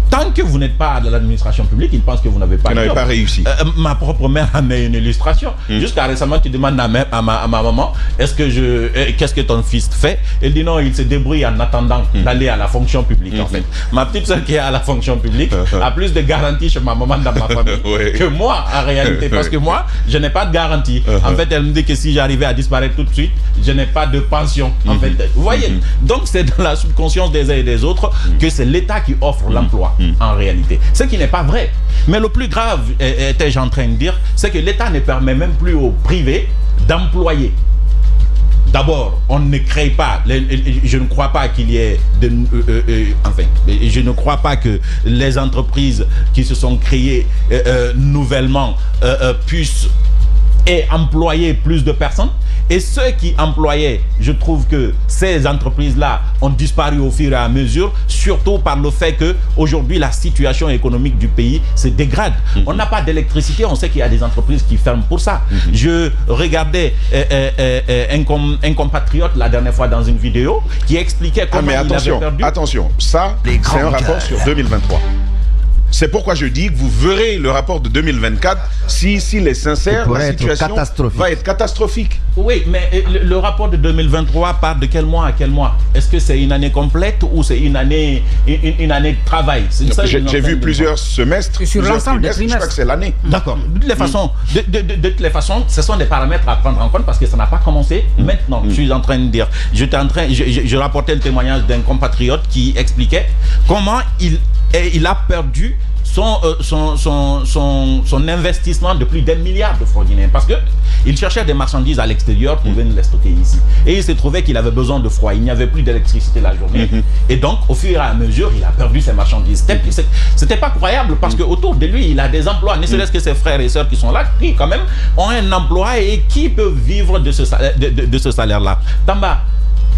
tant que vous n'êtes pas dans l'administration publique, ils pensent que vous n'avez pas réussi. Ma propre mère en est une illustration. Jusqu'à récemment, tu demandes à ma maman, qu'est-ce que ton fils fait? Elle dit non, il se débrouille en attendant d'aller à la fonction publique, en fait. Ma petite soeur qui est à la fonction publique a plus de garantie chez ma maman dans ma famille que moi, en réalité. Parce que moi, je n'ai pas de garantie. En fait, elle me dit que si j'arrivais à disparaître tout de suite, je n'ai pas de pension. En fait, vous voyez. Donc, c'est dans la subconscience des uns et des autres que c'est l'État qui offre l'emploi, en réalité. Ce qui n'est pas vrai. Mais le plus grave, étais-je en train de dire, c'est que l'État ne permet même plus au privé d'employer. d'abord, on ne crée pas, je ne crois pas qu'il y ait enfin, je ne crois pas que les entreprises qui se sont créées nouvellement puissent employer plus de personnes. Et ceux qui employaient, je trouve que ces entreprises-là ont disparu au fur et à mesure, surtout par le fait qu'aujourd'hui, la situation économique du pays se dégrade. On n'a pas d'électricité, on sait qu'il y a des entreprises qui ferment pour ça. Je regardais un compatriote la dernière fois dans une vidéo qui expliquait comment il avait perdu... Attention, ça, c'est un rapport sur 2023. C'est pourquoi je dis que vous verrez le rapport de 2024 s'il est sincère, la situation va être catastrophique. Oui, mais le rapport de 2023 part de quel mois à quel mois? Est-ce que c'est une année complète ou c'est une année de travail? J'ai vu plusieurs semestres, sur l'ensemble des trimestres. Je crois que c'est l'année. D'accord. De toutes les façons, ce sont des paramètres à prendre en compte parce que ça n'a pas commencé maintenant. Je suis en train de dire, je rapportais le témoignage d'un compatriote qui expliquait comment il a perdu son investissement de plus d'1 milliard de francs guinéens parce qu'il cherchait des marchandises à l'extérieur pour venir les stocker ici. Et il s'est trouvé qu'il avait besoin de froid. Il n'y avait plus d'électricité la journée. Et donc, au fur et à mesure, il a perdu ses marchandises. C'était pas croyable parce qu'autour de lui, il a des emplois, ne serait-ce que ses frères et sœurs qui sont là, qui quand même ont un emploi et qui peuvent vivre de ce salaire-là. Tamba,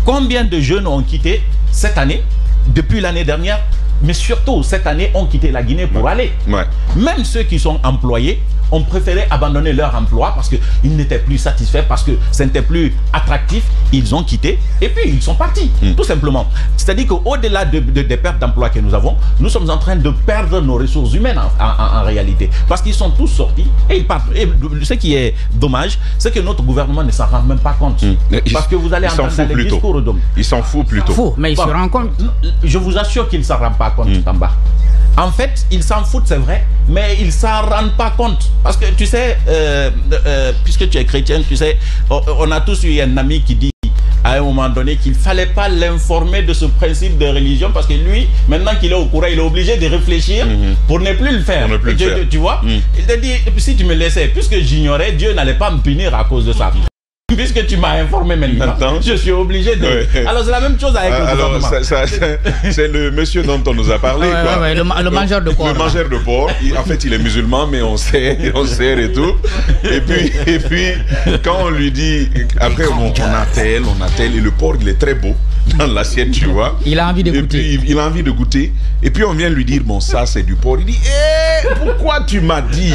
combien de jeunes ont quitté cette année, depuis l'année dernière, mais surtout cette année, ont quitté la Guinée pour aller. Même ceux qui sont employés ont préféré abandonner leur emploi parce qu'ils n'étaient plus satisfaits, parce que ce n'était plus attractif. Ils ont quitté et puis ils sont partis, tout simplement. C'est-à-dire qu'au-delà des pertes d'emploi que nous avons, nous sommes en train de perdre nos ressources humaines en réalité. Parce qu'ils sont tous sortis et ils partent. Et ce qui est dommage, c'est que notre gouvernement ne s'en rend même pas compte. Parce que vous allez entendre dans les discours d'hommes. Il s'en fout plutôt. Fou, mais il se rend compte. Je vous assure qu'il ne s'en rend pas compte, Tamba. En fait, ils s'en foutent, c'est vrai, mais ils ne s'en rendent pas compte. Parce que tu sais, puisque tu es chrétien, tu sais, on a tous eu un ami qui dit à un moment donné qu'il ne fallait pas l'informer de ce principe de religion parce que lui, maintenant qu'il est au courant, il est obligé de réfléchir pour ne plus le faire. Tu vois, il te dit, si tu me laissais, puisque j'ignorais, Dieu n'allait pas me punir à cause de ça. Puisque tu m'as informé maintenant, je suis obligé de... Ouais. Alors c'est la même chose avec le gouvernement. C'est le monsieur dont on nous a parlé. Le mangeur de porc. Le mangeur de porc. En fait, il est musulman, mais on sert et tout. Et puis, quand on lui dit... Après, on attelle, et le porc, il est très beau dans l'assiette, tu vois. Il a envie de goûter. Il a envie de goûter. Et puis, on vient lui dire, bon, ça, c'est du porc. Il dit, pourquoi tu m'as dit?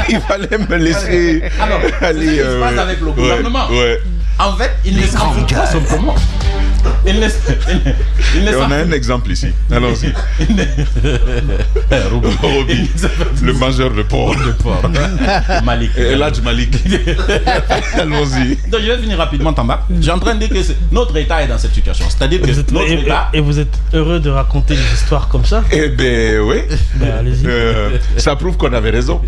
Il fallait me laisser... Alors, aller, c'est ce qui se passe avec le gouvernement. En fait, il ne s'en fout pas simplement. On a un exemple ici. Allons-y. Roby, le mangeur de porc. Malik. Eladj Malik. Allons-y. Donc je vais finir rapidement, Tamba. J'ai en train de dire que notre État est dans cette situation. C'est-à-dire que notre État... Et vous êtes heureux de raconter des histoires comme ça? Eh bien, oui. Allez-y. Ça prouve qu'on avait raison.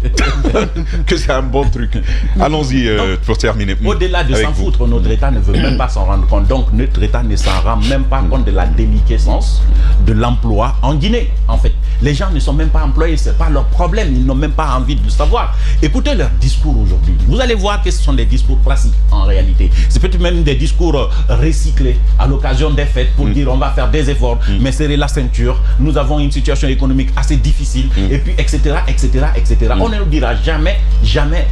Que c'est un bon truc. Allons-y pour terminer. Au-delà de s'en foutre, notre État ne veut même pas s'en rendre compte. Donc notre État ne s'en rend même pas compte de la déliquescence de l'emploi en Guinée. En fait, les gens ne sont même pas employés, c'est pas leur problème, ils n'ont même pas envie de le savoir. Écoutez leurs discours aujourd'hui. Vous allez voir que ce sont des discours classiques en réalité. C'est peut-être même des discours recyclés à l'occasion des fêtes pour dire on va faire des efforts, mais serrer la ceinture. Nous avons une situation économique assez difficile et puis etc. On ne nous dira jamais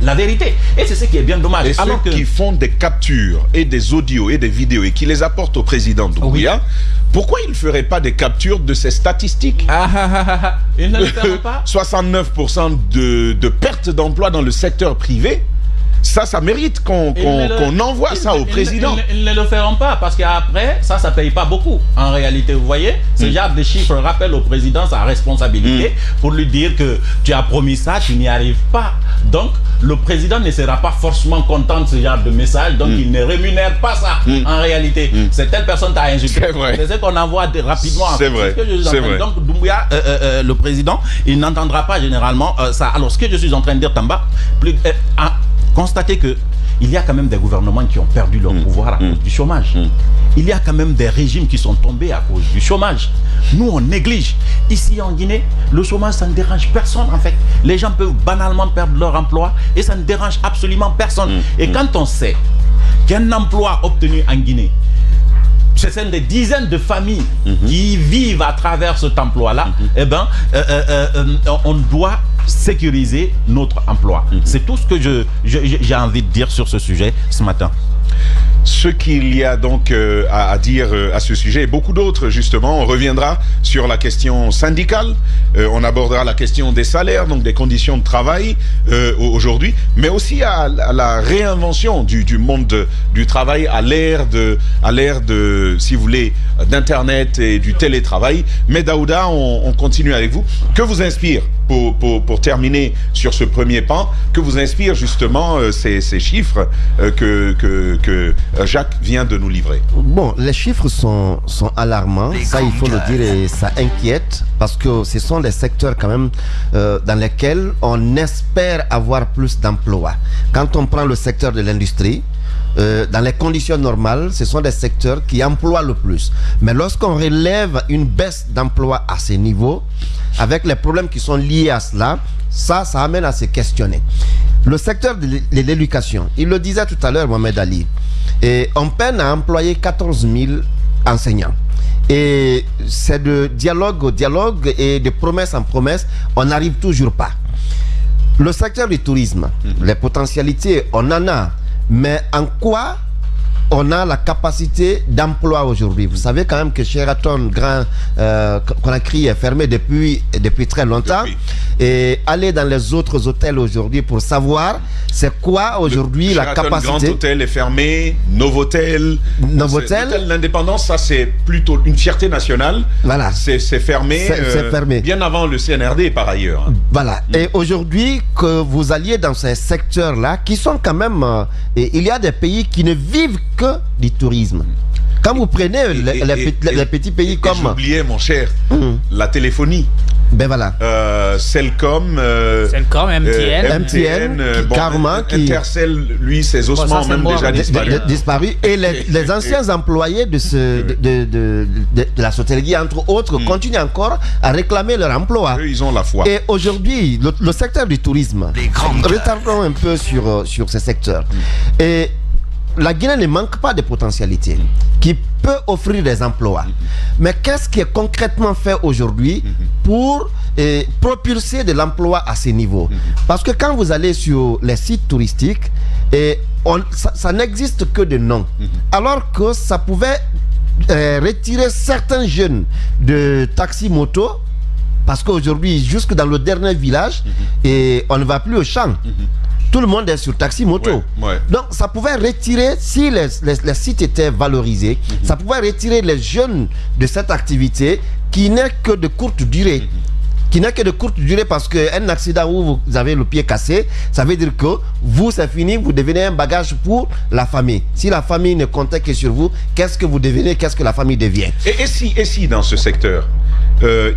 la vérité. Et c'est ce qui est bien dommage. Et alors ceux qui font des captures et des audios et des vidéos et qui les apportent au président Doumbouya, pourquoi il ne ferait pas des captures de ces statistiques? Ils ne le feront pas. 69% de pertes d'emploi dans le secteur privé. Ça mérite qu'on envoie ça au président. Ils ne le feront pas parce qu'après, ça ne paye pas beaucoup. En réalité, vous voyez, ce genre de chiffres rappellent au président sa responsabilité pour lui dire que tu as promis ça, tu n'y arrives pas. Donc, le président ne sera pas forcément content de ce genre de message, donc il ne rémunère pas ça. En réalité, c'est telle personne t'a insulté. C'est ce qu'on envoie rapidement. C'est vrai. Donc, Doumbouya, le président, il n'entendra pas généralement ça. Alors, ce que je suis en train de dire, Tamba, constatez que il y a quand même des gouvernements qui ont perdu leur pouvoir à cause du chômage. Il y a quand même des régimes qui sont tombés à cause du chômage. Nous, on néglige. Ici, en Guinée, le chômage, ça ne dérange personne, en fait. Les gens peuvent banalement perdre leur emploi et ça ne dérange absolument personne. Et quand on sait qu'un emploi obtenu en Guinée, ce sont des dizaines de familles qui vivent à travers cet emploi-là, eh ben, on doit sécuriser notre emploi. C'est tout ce que j'ai envie de dire sur ce sujet ce matin. Ce qu'il y a donc à dire à ce sujet et beaucoup d'autres, justement. On reviendra sur la question syndicale, on abordera la question des salaires, donc des conditions de travail aujourd'hui, mais aussi à la réinvention du monde du travail à l'ère de, si vous voulez, d'Internet et du télétravail. Mais Daouda, on continue avec vous. Que vous inspire, pour terminer sur ce premier pan, que vous inspire justement ces chiffres que Jacques vient de nous livrer? Bon, les chiffres sont alarmants, ça il faut le dire, et ça inquiète parce que ce sont des secteurs quand même dans lesquels on espère avoir plus d'emplois. Quand on prend le secteur de l'industrie, dans les conditions normales, ce sont des secteurs qui emploient le plus. Mais lorsqu'on relève une baisse d'emploi à ces niveaux, avec les problèmes qui sont liés à cela, ça amène à se questionner. Le secteur de l'éducation, il le disait tout à l'heure, Mohamed Ali, et on peine à employer 14 000 enseignants. Et c'est de dialogue au dialogue et de promesse en promesse, on n'arrive toujours pas. Le secteur du tourisme, les potentialités, on en a. Mais en quoi on a la capacité d'emploi aujourd'hui? Vous savez quand même que Sheraton Grand Conakry est fermé depuis très longtemps. Et aller dans les autres hôtels aujourd'hui pour savoir c'est quoi aujourd'hui la capacité. Grand Hôtel est fermé, Novotel. L'indépendance, ça c'est plutôt une fierté nationale. Voilà. C'est fermé. C'est fermé. Bien avant le CNRD par ailleurs. Voilà. Et aujourd'hui que vous alliez dans ces secteurs-là qui sont quand même... il y a des pays qui ne vivent que du tourisme. Quand vous prenez les petits pays comme... J'oubliais mon cher, la téléphonie. Ben voilà. Cellcom, MTN, Karma, Intercell, lui, ses ossements ont même déjà disparu. Et les anciens employés de la sautellerie, entre autres, continuent encore à réclamer leur emploi. Eux, ils ont la foi. Et aujourd'hui, le secteur du tourisme, retardons un peu sur ce secteur. Et la Guinée ne manque pas de potentialité qui peut offrir des emplois. Mais qu'est-ce qui est concrètement fait aujourd'hui pour propulser de l'emploi à ces niveaux? Parce que quand vous allez sur les sites touristiques, ça n'existe que de nom. Alors que ça pouvait retirer certains jeunes de taxi-moto, parce qu'aujourd'hui, jusque dans le dernier village, et on ne va plus au champ. Tout le monde est sur taxi-moto. Donc, ça pouvait retirer, si les sites étaient valorisés, ça pouvait retirer les jeunes de cette activité qui n'est que de courte durée. Qui n'est que de courte durée parce qu'un accident où vous avez le pied cassé, ça veut dire que vous, c'est fini, vous devenez un bagage pour la famille. Si la famille ne comptait que sur vous, qu'est-ce que vous devenez, qu'est-ce que la famille devient? Et si dans ce secteur,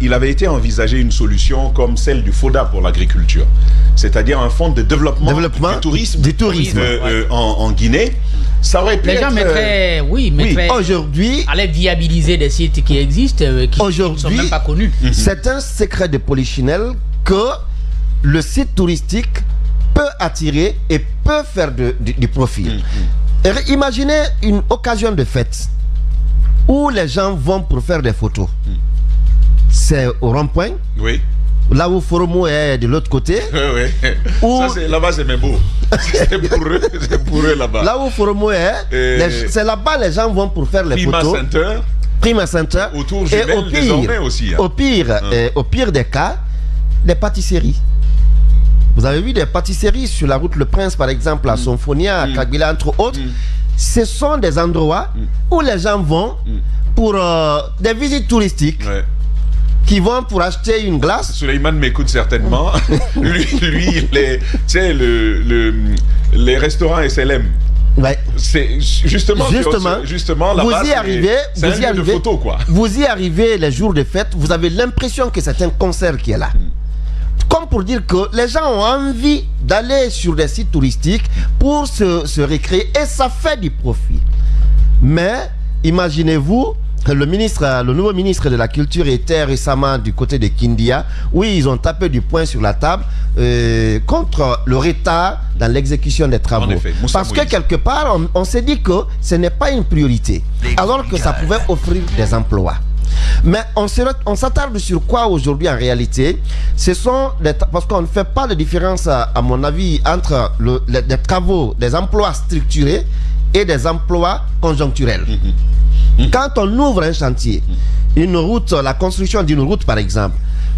il avait été envisagé une solution comme celle du FODA pour l'agriculture, c'est-à-dire un fonds de développement du tourisme en Guinée, ça aurait pu les gens mettraient, aujourd'hui, allaient viabiliser des sites qui existent, qui ne sont même pas connus. C'est un secret de polichinelle que le site touristique peut attirer et peut faire du profit. Imaginez une occasion de fête où les gens vont pour faire des photos. C'est au rond-point. Oui. Là où Foromo est de l'autre côté. Là-bas, c'est même beau. C'est pour eux là-bas. Là où Foromo est, c'est là-bas les gens vont pour faire les photos. Prima Center. Autour jumelles désormais aussi. Au pire des cas, des pâtisseries. Vous avez vu des pâtisseries sur la route Le Prince, par exemple, à Sonfonia, à Kagbila, entre autres. Ce sont des endroits où les gens vont pour des visites touristiques. Qui vont pour acheter une glace. Suleiman m'écoute certainement. lui les restaurants SLM. C'est justement là-bas, vous y arrivez, de photo, quoi. Vous y arrivez les jours de fête, vous avez l'impression que c'est un concert qui est là. Comme pour dire que les gens ont envie d'aller sur des sites touristiques pour se récréer et ça fait du profit. Mais imaginez-vous, le nouveau ministre de la Culture était récemment du côté de Kindia. Oui, ils ont tapé du poing sur la table contre le retard dans l'exécution des travaux. Parce que quelque part, on s'est dit que ce n'est pas une priorité, alors que ça pouvait offrir des emplois. Mais on s'attarde sur quoi aujourd'hui en réalité? Ce sont parce qu'on ne fait pas de différence, à mon avis, entre des travaux, des emplois structurés et des emplois conjoncturels. Quand on ouvre un chantier, une route, la construction d'une route par exemple,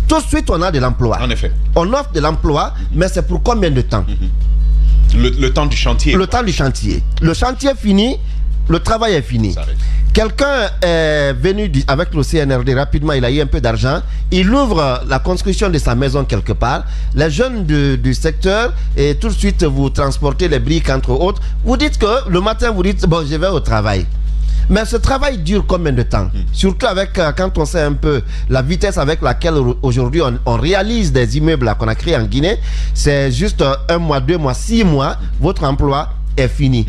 tout de suite on a de l'emploi. En effet. On offre de l'emploi, mais c'est pour combien de temps? Le temps du chantier. Le temps du chantier. Le chantier est fini, le travail est fini. Quelqu'un est venu avec le CNRD rapidement, il a eu un peu d'argent, il ouvre la construction de sa maison quelque part. Les jeunes du secteur, et tout de suite vous transportez les briques entre autres. Vous dites que le matin vous dites bon, je vais au travail. Mais ce travail dure combien de temps? Surtout avec, quand on sait un peu la vitesse avec laquelle aujourd'hui on réalise des immeubles qu'on a créés en Guinée, c'est juste 1 mois, 2 mois, 6 mois, votre emploi est fini.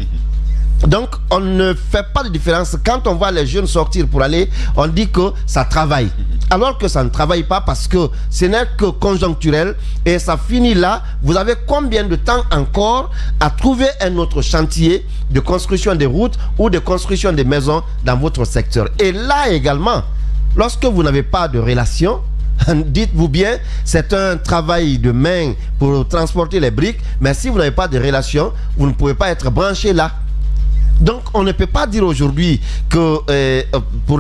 Donc on ne fait pas de différence. Quand on voit les jeunes sortir pour aller, on dit que ça travaille. Alors que ça ne travaille pas parce que ce n'est que conjoncturel et ça finit là. Vous avez combien de temps encore à trouver un autre chantier de construction des routes ou de construction des maisons dans votre secteur? Et là également, lorsque vous n'avez pas de relation, dites-vous bien, c'est un travail de main pour transporter les briques, mais si vous n'avez pas de relation, vous ne pouvez pas être branché là. Donc on ne peut pas dire aujourd'hui que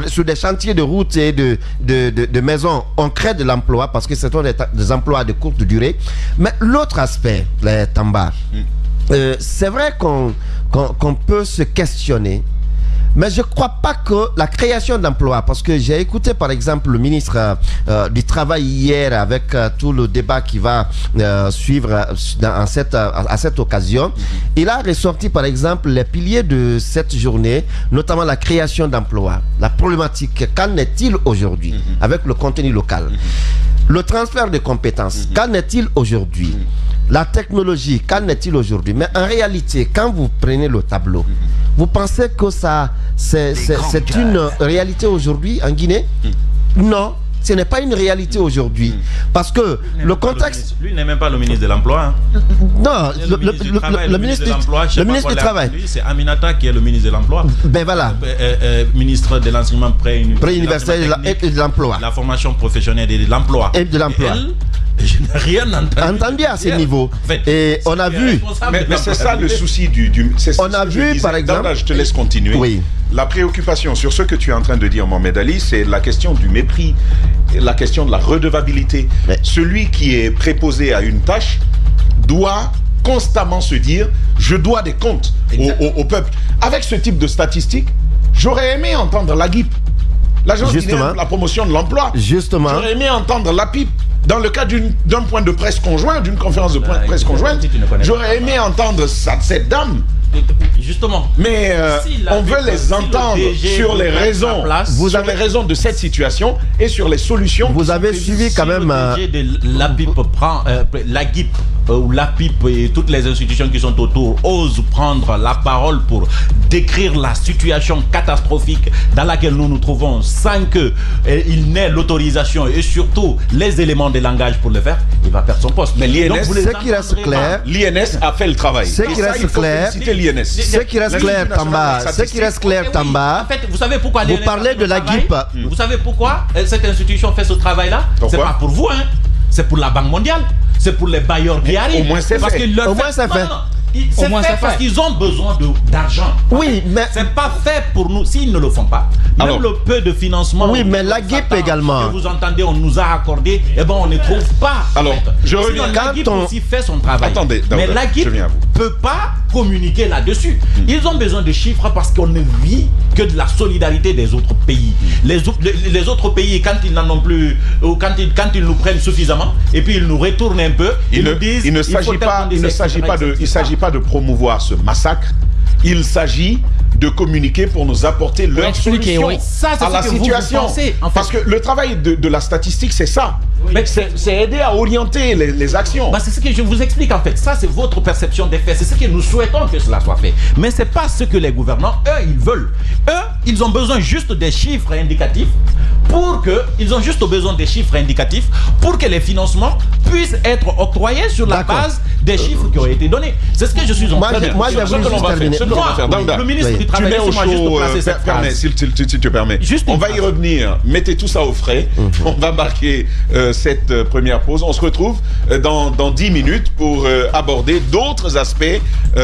sur des chantiers de routes et de maisons, on crée de l'emploi parce que ce sont des emplois de courte durée. Mais l'autre aspect, les Tamba, c'est vrai qu'on peut se questionner. Mais je ne crois pas que la création d'emplois, parce que j'ai écouté par exemple le ministre du Travail hier avec tout le débat qui va suivre à cette occasion, il a ressorti par exemple les piliers de cette journée, notamment la création d'emplois, la problématique, qu'en est-il aujourd'hui avec le contenu local, le transfert de compétences, qu'en est-il aujourd'hui, la technologie, qu'en est-il aujourd'hui? Mais en réalité, quand vous prenez le tableau, vous pensez que ça c'est une réalité aujourd'hui en Guinée? Non, ce n'est pas une réalité aujourd'hui. Parce que le contexte... Lui n'est même pas le ministre de l'Emploi. Hein. Non, le ministre du Travail. C'est Aminata qui est le ministre de l'Emploi. Ben voilà. Ministre de l'enseignement pré-universitaire et de l'emploi. La formation professionnelle et de l'emploi. Et de l'emploi. Je n'ai rien entendu à ce niveau. Et on a vu. Mais c'est ça le souci on a vu, par exemple. Je te laisse continuer. Oui. La préoccupation sur ce que tu es en train de dire, Mohamed Ali, c'est la question du mépris, la question de la redevabilité. Mais celui qui est préposé à une tâche doit constamment se dire je dois des comptes au peuple. Avec ce type de statistiques, j'aurais aimé entendre l'AGIP, l'Agence guinéenne de la promotion de l'emploi. Justement. J'aurais aimé entendre l'APIP. Dans le cas d'un point de presse conjoint, d'une conférence de presse conjointe, j'aurais aimé entendre cette dame. Justement. Mais on veut les entendre sur les raisons. Vous avez raison de cette situation et sur les solutions. Vous avez suivi quand même. L'APIP prend l'AGIP ou l'APIP et toutes les institutions qui sont autour osent prendre la parole pour décrire la situation catastrophique dans laquelle nous nous trouvons sans qu'il n'ait l'autorisation et surtout les éléments de langage pour le faire, il va perdre son poste. Mais l'INS, ce qui reste clair, l'INS a fait le travail. Ce qui reste clair, ce qui reste clair, Tamba, ce qui reste clair, Tamba. En fait, vous savez pourquoi vous parlez de la GIP. Vous savez pourquoi cette institution fait ce travail-là? C'est pas pour vous, hein. C'est pour la Banque mondiale. C'est pour les bailleurs qui arrivent. Au moins c'est fait. Au moins c'est fait. C'est fait parce qu'ils ont besoin d'argent. Oui, mais c'est pas fait pour nous. S'ils ne le font pas, même le peu de financement. Oui, mais la GIP également. Que vous entendez, on nous a accordé. Eh ben, on ne trouve pas. Alors, je reviens. La GIP aussi fait son travail. Attendez, mais la GIP peut pas communiquer là-dessus. Ils ont besoin de chiffres parce qu'on ne vit que de la solidarité des autres pays. Les autres pays, quand ils n'en ont plus, ou quand ils nous prennent suffisamment, et puis ils nous retournent un peu, ils nous disent. Il ne s'agit pas de promouvoir ce massacre. Il s'agit de communiquer pour nous apporter leur solution à la situation. Parce que le travail de la statistique, c'est ça. Oui. C'est aider à orienter les actions. C'est ce que je vous explique en fait. Ça, c'est votre perception des faits. C'est ce que nous souhaitons que cela soit fait. Mais ce n'est pas ce que les gouvernants, eux, ils veulent. Eux, ils ont besoin juste des chiffres indicatifs pour que les financements puissent être octroyés sur la base des chiffres qui ont été donnés. C'est ce que je suis en train de dire. Le ministre du Travail, laissez-moi juste placer cette phrase. Si tu te permets. On va y revenir. Mettez tout ça au frais. On va marquer cette première pause. On se retrouve dans 10 minutes pour aborder d'autres aspects,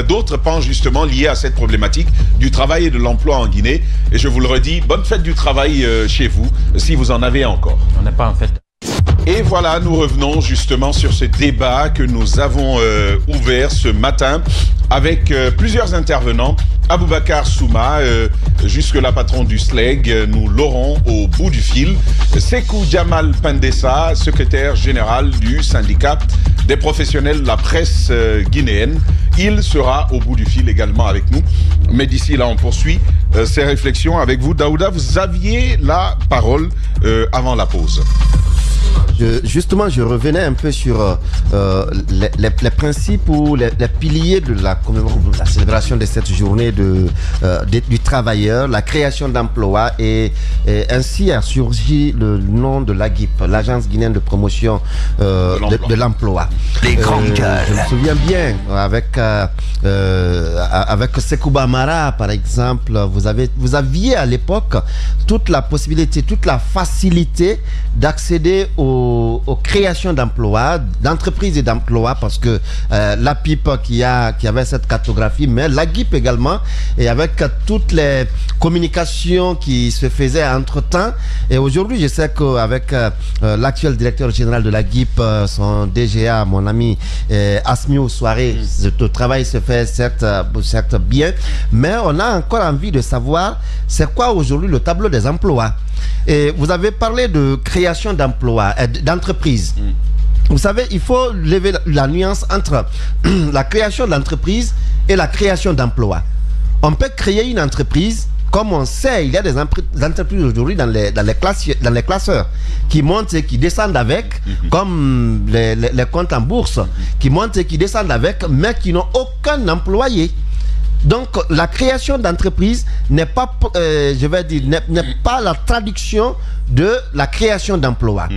d'autres pans justement liés à cette problématique du travail et de l'emploi en Guinée. Et je vous le redis, bonne fête du travail chez vous, si vous en avez encore. On n'est pas en fait. Et voilà, nous revenons justement sur ce débat que nous avons ouvert ce matin avec plusieurs intervenants. Aboubacar Souma, jusque-là patron du SLEG, nous l'aurons au bout du fil. Sekou Jamal Pandessa, secrétaire général du syndicat des professionnels de la presse guinéenne. Il sera au bout du fil également avec nous. Mais d'ici là, on poursuit ces réflexions avec vous. Daouda, vous aviez la parole avant la pause. Justement, je revenais un peu sur les principes ou les piliers de la célébration de cette journée du travailleur, la création d'emplois et ainsi a surgi le nom de l'AGIP, l'Agence guinéenne de promotion de l'emploi. Les grandes gueules. Je me souviens bien avec Sekouba Mara par exemple, vous aviez à l'époque toute la possibilité, toute la facilité d'accéder aux créations d'emplois, d'entreprises et d'emplois, parce que la PIP qui avait cette cartographie, mais la GIP également, et avec toutes les communications qui se faisaient entre-temps. Et aujourd'hui, je sais qu'avec l'actuel directeur général de la GIP, son DGA, mon ami Asmiou Soiré, le travail se fait certes bien, mais on a encore envie de savoir c'est quoi aujourd'hui le tableau des emplois. Et vous avez parlé de création d'emplois, d'entreprises. Vous savez, il faut lever la nuance entre la création d'entreprise et la création d'emplois. On peut créer une entreprise, comme on sait, il y a des entreprises aujourd'hui dans les classeurs qui montent et qui descendent avec, comme les comptes en bourse, qui montent et qui descendent avec, mais qui n'ont aucun employé. Donc la création d'entreprise n'est pas, n'est pas la traduction de la création d'emplois.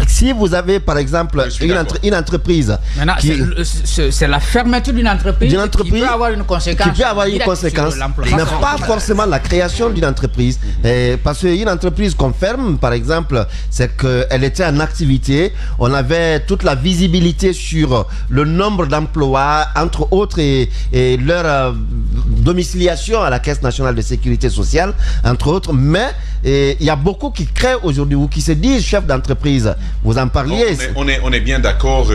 Si vous avez par exemple une entreprise, c'est la fermeture d'une entreprise, qui peut avoir une conséquence. Mais pas forcément la création d'une entreprise. Parce qu'une entreprise qu'on ferme, par exemple, c'est qu'elle était en activité, on avait toute la visibilité sur le nombre d'emplois, entre autres, et leur domiciliation à la Caisse nationale de sécurité sociale, entre autres. Mais il y a beaucoup qui créent aujourd'hui ou qui se disent chefs d'entreprise. Vous en parliez. On est bien d'accord.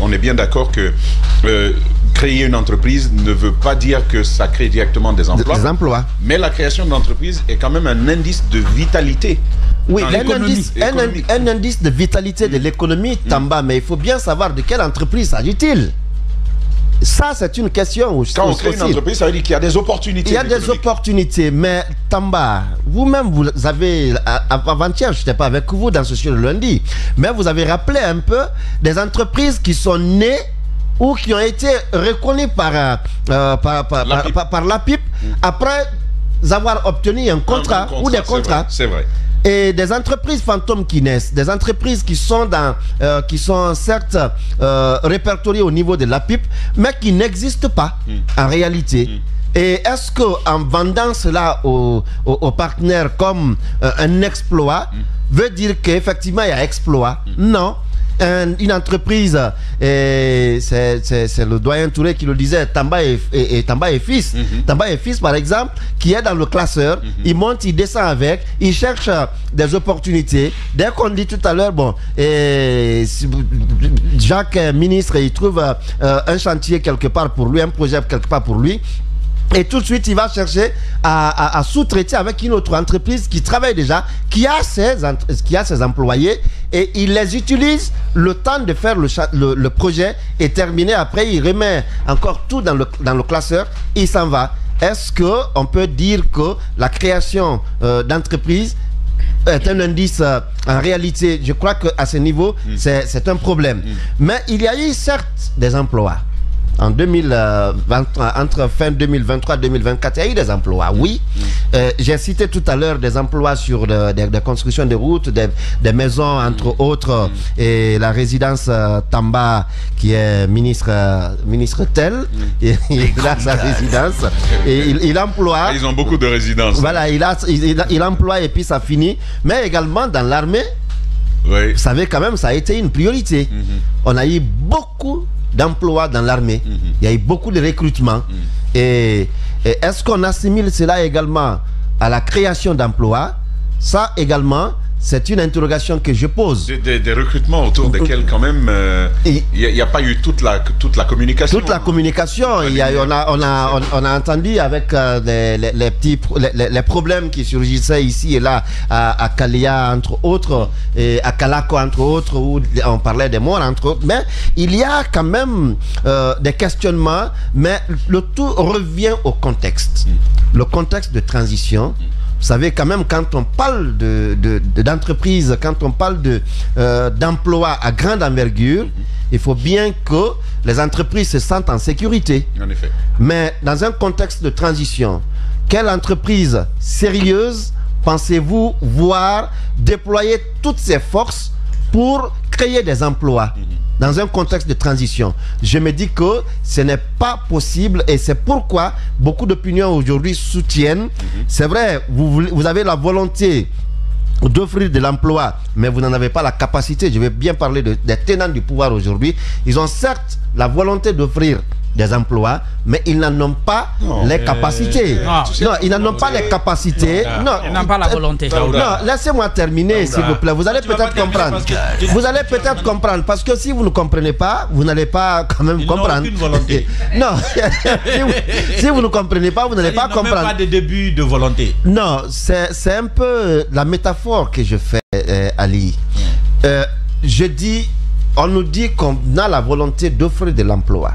On est bien d'accord que créer une entreprise ne veut pas dire que ça crée directement des emplois. Mais la création d'entreprise est quand même un indice de vitalité. Oui, un indice de vitalité de l'économie, Tamba. Mais il faut bien savoir de quelle entreprise s'agit-il. Ça, c'est une question. Quand on crée une entreprise, ça veut dire qu'il y a des opportunités. Il y a des opportunités, mais Tamba, vous-même, vous avez, avant-hier, je n'étais pas avec vous dans ce show le lundi, mais vous avez rappelé un peu des entreprises qui sont nées ou qui ont été reconnues par la PIP après avoir obtenu un contrat ou des contrats. C'est vrai. Et des entreprises fantômes qui naissent, des entreprises qui sont certes répertoriées au niveau de la PIP, mais qui n'existent pas en réalité. Et est-ce qu'en vendant cela aux partenaires comme un exploit, veut dire qu'effectivement il y a exploit? Non. Une entreprise, c'est le doyen Touré qui le disait, Tamba et Fils. Tamba et Fils, par exemple, qui est dans le classeur, il monte, il descend avec, il cherche des opportunités. Dès qu'on dit tout à l'heure, bon, Jacques, ministre, il trouve un chantier quelque part pour lui, un projet quelque part pour lui. Et tout de suite, il va chercher à sous-traiter avec une autre entreprise qui travaille déjà, qui a ses employés, et il les utilise le temps de faire le projet est terminé. Après, il remet encore tout dans le classeur, il s'en va. Est-ce qu'on peut dire que la création d'entreprise est un indice? En réalité, je crois qu'à ce niveau, c'est un problème. Mais il y a eu certes des emplois. entre fin 2023 et 2024, il y a eu des emplois, oui. J'ai cité tout à l'heure des emplois sur des constructions de routes, des maisons, entre autres, et la résidence Tamba, qui est ministre tel, il a sa résidence, et il emploie... Ils ont beaucoup de résidences. Voilà, il emploie et puis ça finit. Mais également dans l'armée, oui. Vous savez quand même, ça a été une priorité. On a eu beaucoup d'emplois dans l'armée. Il y a eu beaucoup de recrutements. Et est-ce qu'on assimile cela également à la création d'emplois? Ça également, c'est une interrogation que je pose. Des recrutements autour desquels quand même il n'y a pas eu toute la communication. Toute la communication. On a entendu avec les problèmes qui surgissaient ici et là à Kalia entre autres, et à Kalako entre autres, où on parlait des morts entre autres. Mais il y a quand même des questionnements, mais le tout revient au contexte. Le contexte de transition. Vous savez, quand même, quand on parle d'entreprise, quand on parle d'emploi à grande envergure, il faut bien que les entreprises se sentent en sécurité. En effet. Mais dans un contexte de transition, quelle entreprise sérieuse pensez-vous voir déployer toutes ses forces pour créer des emplois dans un contexte de transition? Je me dis que ce n'est pas possible et c'est pourquoi beaucoup d'opinions aujourd'hui soutiennent. C'est vrai, vous avez la volonté d'offrir de l'emploi, mais vous n'en avez pas la capacité. Je vais bien parler des tenants du pouvoir aujourd'hui. Ils ont certes la volonté d'offrir des emplois, mais ils n'en ont pas les capacités. Non, ils n'en ont pas les capacités. Non, ils n'ont pas la volonté. Non, laissez-moi terminer, s'il vous plaît. Vous allez peut-être comprendre. Vous allez peut-être comprendre, parce que si vous ne comprenez pas, vous n'allez pas quand même comprendre. Non, si vous ne comprenez pas, vous n'allez pas comprendre. Même pas de début de volonté. Non, c'est un peu la métaphore que je fais, Ali. Je dis, on nous dit qu'on a la volonté d'offrir de l'emploi.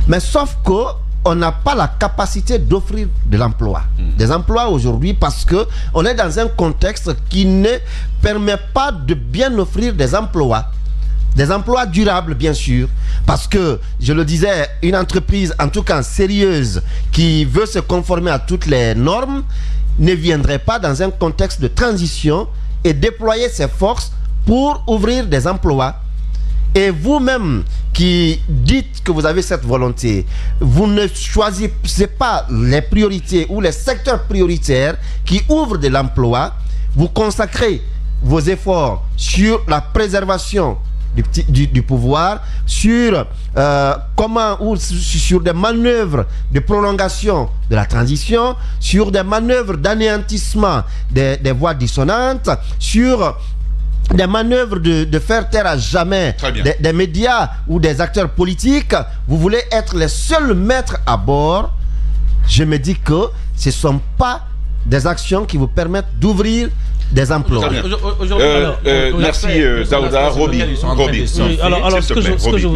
Mais sauf qu'on n'a pas la capacité d'offrir de l'emploi. Des emplois aujourd'hui parce qu'on est dans un contexte qui ne permet pas de bien offrir des emplois. Des emplois durables, bien sûr. Parce que, je le disais, une entreprise, en tout cas sérieuse, qui veut se conformer à toutes les normes, ne viendrait pas dans un contexte de transition et déployer ses forces pour ouvrir des emplois. Et vous-même qui dites que vous avez cette volonté, vous ne choisissez pas les priorités ou les secteurs prioritaires qui ouvrent de l'emploi. Vous consacrez vos efforts sur la préservation du pouvoir, sur sur des manœuvres de prolongation de la transition, sur des manœuvres d'anéantissement des voix dissonantes, sur des manœuvres de faire taire à jamais des médias ou des acteurs politiques. Vous voulez être les seuls maîtres à bord. Je me dis que ce ne sont pas des actions qui vous permettent d'ouvrir des emplois. Merci Daouda. Roby. Alors ce que je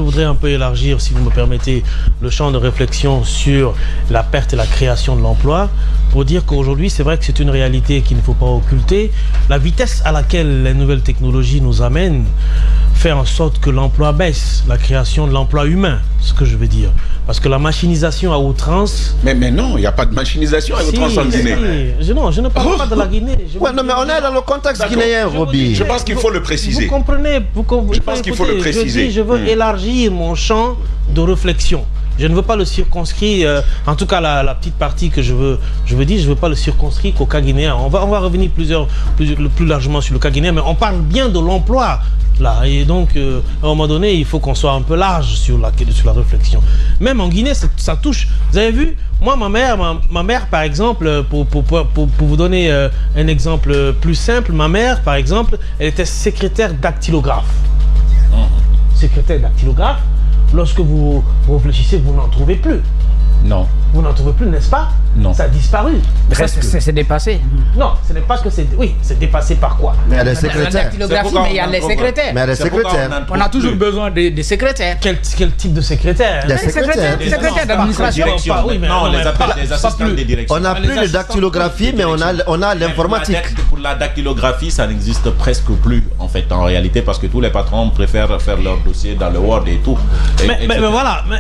voudrais un peu élargir, si vous me permettez, le champ de réflexion sur la perte et la création de l'emploi, pour dire qu'aujourd'hui, c'est vrai que c'est une réalité qu'il ne faut pas occulter. La vitesse à laquelle les nouvelles technologies nous amènent fait en sorte que l'emploi baisse, la création de l'emploi humain, ce que je veux dire. Parce que la machinisation à outrance... Mais non, il n'y a pas de machinisation à outrance en Guinée. Je ne parle pas de la Guinée. Non, mais on est dans le contexte guinéen, Roby. Je pense qu'il faut le préciser. Vous comprenez, je pense qu'il faut le préciser. Je veux élargir mon champ de réflexion. Je ne veux pas le circonscrire, en tout cas la petite partie que je veux dire, je ne veux pas le circonscrire qu'au cas guinéen. On va revenir plus largement sur le cas guinéen, mais on parle bien de l'emploi. Là, et donc, à un moment donné, il faut qu'on soit un peu large sur la réflexion. Même en Guinée, ça touche. Vous avez vu, moi, ma mère, par exemple, pour vous donner un exemple plus simple, ma mère, par exemple, elle était secrétaire dactylographe. Secrétaire dactylographe, lorsque vous réfléchissez, vous n'en trouvez plus. Non. Vous n'en trouvez plus, n'est-ce pas? Non. Ça a disparu. C'est dépassé. Non, ce n'est pas que c'est... Oui, c'est dépassé par quoi? Mais il y a les La secrétaires. dactylographie, mais il y a les secrétaires. Mais il y a les secrétaires. On a toujours besoin de secrétaires. Quel type de secrétaire? Des Les secrétaires. secrétaires d'administration. Oui, mais non, on les pas- appelle des pas assistants plus. de direction. On n'a Les plus de assistants dactylographie, mais on a l'informatique. Pour la dactylographie, ça n'existe presque plus, en fait, en réalité, parce que tous les patrons préfèrent faire leur dossier dans le Word et tout. Mais voilà. Mais,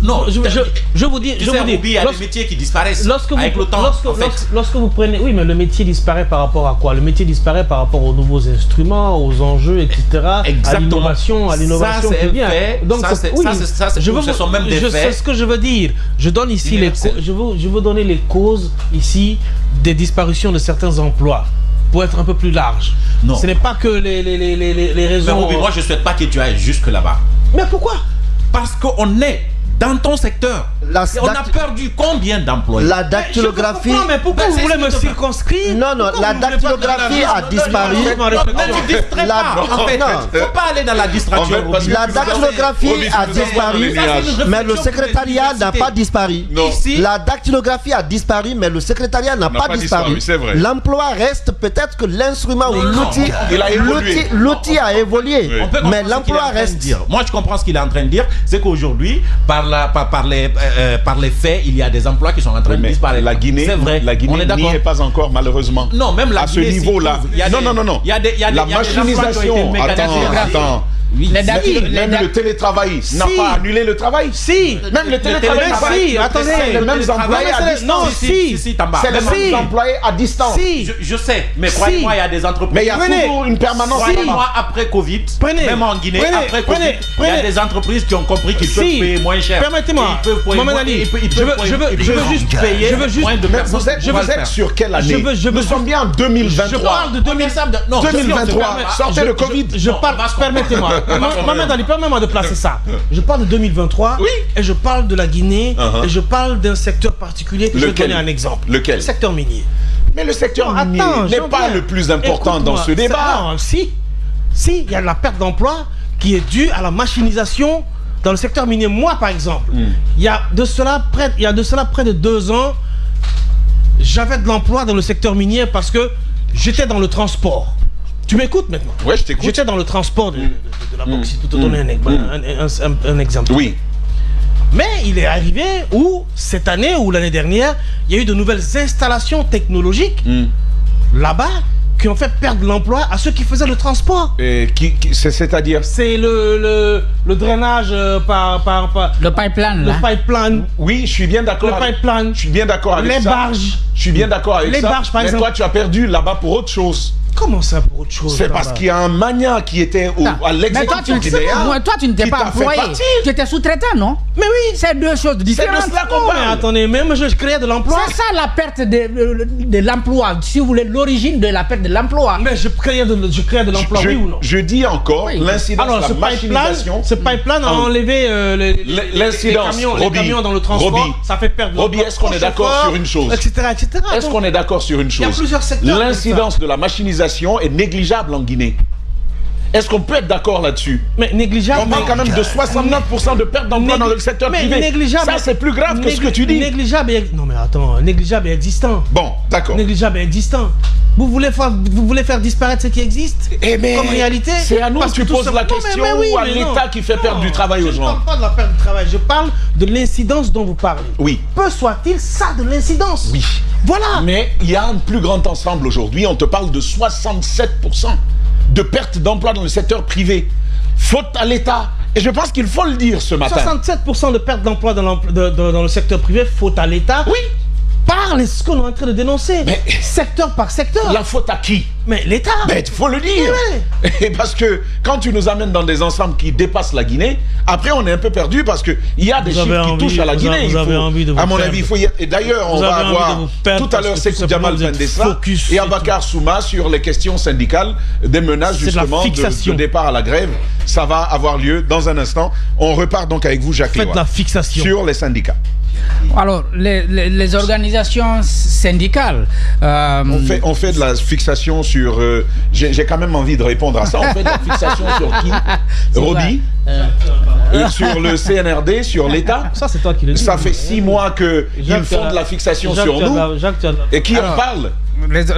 Non, je vous dis, tu sais, Ruby, il y a des métiers qui disparaissent avec le temps, en fait. Lorsque vous prenez... Oui, mais le métier disparaît par rapport à quoi? Le métier disparaît par rapport aux nouveaux instruments, aux enjeux, etc. Exactement. À l'innovation Ça, c'est qui vient. fait. Donc, Ça, c'est je veux ce sont même des faits. C'est ce que je veux dire. Je donne ici les je veux donner les causes ici des disparitions de certains emplois pour être un peu plus large. Non. Ce n'est pas que les Mais raisons... Ruby, moi, je ne souhaite pas que tu ailles jusque là-bas. Mais pourquoi? Parce qu'on est dans ton secteur. Et on a perdu combien d'employés? La dactylographie... Mais pourquoi vous voulez me circonscrire? Non, la dactylographie a disparu. Ne tu distrais pas. En fait, faut pas aller dans la distraction. La dactylographie a disparu, mais le secrétariat n'a pas disparu. La dactylographie a disparu, mais le secrétariat n'a pas disparu. L'emploi reste, peut-être que l'instrument ou l'outil a évolué, mais l'emploi reste. Moi, je comprends ce qu'il est en train de dire. C'est qu'aujourd'hui, par les faits, il y a des emplois qui sont en train de disparaître. La Guinée, n'y est pas encore, malheureusement. Non, même la Guinée, à ce niveau-là. Non. La machinisation. Attends. Même le télétravail n'a pas annulé le travail. Si. Même le télétravail n'a pas annulé. Attendez. C'est les mêmes employés à distance. Non, C'est les mêmes employés à distance. Je sais, mais croyez-moi, il y a des entreprises. Mais il y a toujours une permanence. Croyez-moi, après Covid, même en Guinée, après Covid, il y a des entreprises qui ont compris qu'ils peuvent payer moins cher. Permettez-moi, Mohamed Ali, je veux juste payer. Vous êtes sur quelle année? Nous sommes bien en 2023. Je parle de 2023. Sortez le Covid. Permettez-moi. Mohamed Ali, permets-moi de placer ça. Je parle de 2023 et je parle de la Guinée et je parle d'un secteur particulier que je vais donner un exemple. Lequel? Le secteur minier. Mais le secteur minier n'est pas le plus important dans ce débat. Si, il y a la perte d'emploi qui est due à la machinisation dans le secteur minier. Moi, par exemple, il y a de cela près de 2 ans, j'avais de l'emploi dans le secteur minier parce que j'étais dans le transport. Tu m'écoutes maintenant? Oui, je t'écoute. J'étais dans le transport de la bauxite, pour te donner un exemple. Oui. Mais il est arrivé où, cette année ou l'année dernière, il y a eu de nouvelles installations technologiques là-bas qui ont fait perdre l'emploi à ceux qui faisaient le transport. C'est-à-dire? C'est le drainage par... Le pipeline, Le pipeline. Oui, je suis bien d'accord. Le pipeline. Je suis bien d'accord avec ça. Les barges. Je suis bien d'accord avec ça. Les barges, par exemple. Mais toi, tu as perdu là-bas pour autre chose. Comment ça pour autre chose? C'est parce qu'il y a un mania qui était à l'exécutif guinéen. Toi, tu n'étais pas employé. Tu étais sous-traitant, non? Mais oui. C'est deux choses différentes. C'est de cela qu'on parle. Mais attendez, même je crée de l'emploi. C'est ça la perte de l'emploi. Si vous voulez, l'origine de la perte de l'emploi. Mais je crée de l'emploi, oui ou non? Je dis encore, l'incidence de la machinisation. Ce pipeline a enlevé l'incidence. Les camions dans le transport. Ça fait perdre Roby, est-ce qu'on est d'accord sur une chose? Etc. Est-ce qu'on est d'accord sur une chose? Il y a plusieurs secteurs. L'incidence de la machinisation est négligeable en Guinée. Est-ce qu'on peut être d'accord là-dessus? Mais négligeable. On parle quand même de 69% de perte d'emploi dans le secteur privé. Négligeable. Ça, c'est plus grave que ce que tu dis. Négligeable non mais attends, négligeable et existant. Bon, d'accord. Négligeable et existant. Vous voulez faire disparaître ce qui existe comme réalité? C'est à nous que tu poses la question ou à l'État qui fait perdre du travail aux gens? Je ne parle pas de la perte du travail, je parle de l'incidence dont vous parlez. Oui. Peu soit-il ça de l'incidence. Oui. Voilà. Mais il y a un plus grand ensemble aujourd'hui. On te parle de 67% de perte d'emploi dans le secteur privé. Faute à l'État. Et je pense qu'il faut le dire ce matin. 67% de perte d'emploi dans le secteur privé, faute à l'État. Oui. Parle ce qu'on est en train de dénoncer. Mais secteur par secteur. La faute à qui? Mais l'État. Mais il faut le dire. Et parce que quand tu nous amènes dans des ensembles qui dépassent la Guinée, après on est un peu perdu parce qu'il y a des chiffres qui touchent à la Guinée. À mon avis, il faut y être. Et d'ailleurs, on va avoir tout à l'heure Sekou Djamal Bendessa et Abakar Souma sur les questions syndicales, des menaces justement de départ à la grève. Ça va avoir lieu dans un instant. On repart donc avec vous, Jacques Léoy, la fixation sur les syndicats. Alors, les organisations syndicales... On fait de la fixation sur... j'ai quand même envie de répondre à ça. On fait de la fixation sur qui? Roby? sur le CNRD, sur l'État. Ça, c'est toi qui le dis. Ça fait 6 mois qu'ils font de la fixation sur nous. Et qui en parle?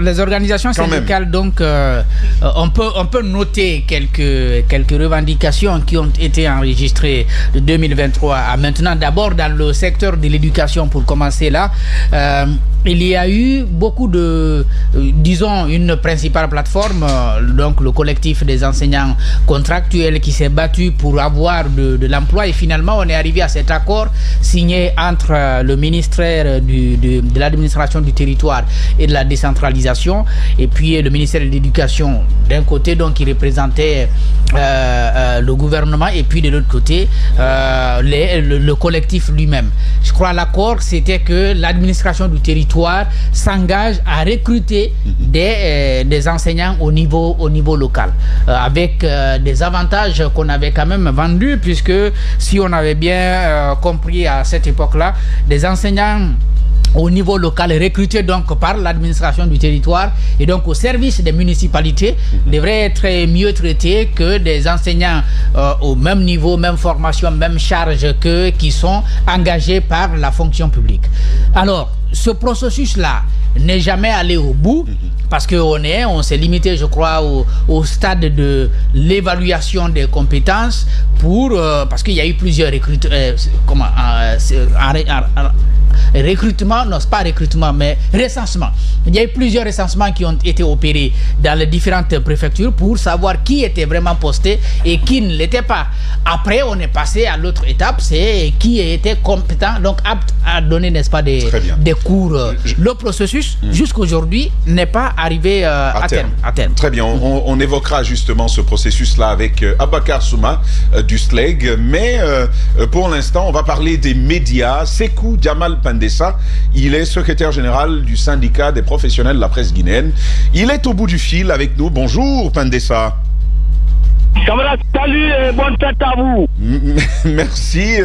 Les organisations syndicales, donc, on peut noter quelques revendications qui ont été enregistrées de 2023 à maintenant. D'abord, dans le secteur de l'éducation, pour commencer là, il y a eu beaucoup de, disons, une principale plateforme, donc le collectif des enseignants contractuels qui s'est battu pour avoir de l'emploi, et finalement on est arrivé à cet accord signé entre le ministère de l'administration du territoire et de la décentralisation, et puis le ministère de l'éducation d'un côté, donc qui représentait le gouvernement, et puis de l'autre côté le collectif lui-même. Je crois l'accord c'était que l'administration du territoire s'engage à recruter des enseignants au niveau local, avec des avantages qu'on avait quand même vendus, puisque si on avait bien compris à cette époque-là, des enseignants au niveau local recrutés donc par l'administration du territoire et donc au service des municipalités devraient être mieux traités que des enseignants au même niveau, même formation, même charge qui sont engagés par la fonction publique. Alors, ce processus-là n'est jamais allé au bout parce qu'on s'est limité, je crois, au stade de l'évaluation des compétences parce qu'il y a eu plusieurs recrutement, non, c'est pas recrutement, mais recensement. Il y a eu plusieurs recensements qui ont été opérés dans les différentes préfectures pour savoir qui était vraiment posté et qui ne l'était pas. Après, on est passé à l'autre étape, c'est qui était compétent, donc apte à donner, n'est-ce pas, des cours. Le processus, jusqu'aujourd'hui, n'est pas arrivé à terme. Très bien, on évoquera justement ce processus-là avec Abakar Souma du SLEG, mais pour l'instant, on va parler des médias. Sekou Jamal Pandessa, il est secrétaire général du syndicat des professionnels de la presse guinéenne. Il est au bout du fil avec nous. Bonjour Pandessa. Camarade, salut et bonne fête à vous. Merci.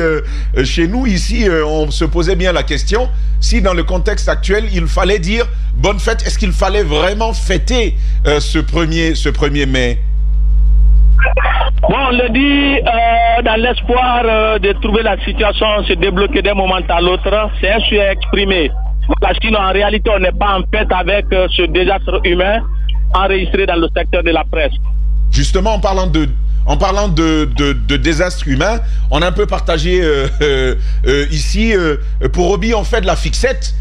Chez nous, ici, on se posait bien la question si dans le contexte actuel, il fallait dire bonne fête. Est-ce qu'il fallait vraiment fêter ce 1er mai? Bon, on le dit dans l'espoir de trouver la situation se débloquer d'un moment à l'autre. C'est un souhait exprimé. Voilà, sinon, en réalité, on n'est pas en fait avec ce désastre humain enregistré dans le secteur de la presse. Justement, en parlant de désastre humain, on a un peu partagé ici, pour Obi, on fait de la fixette.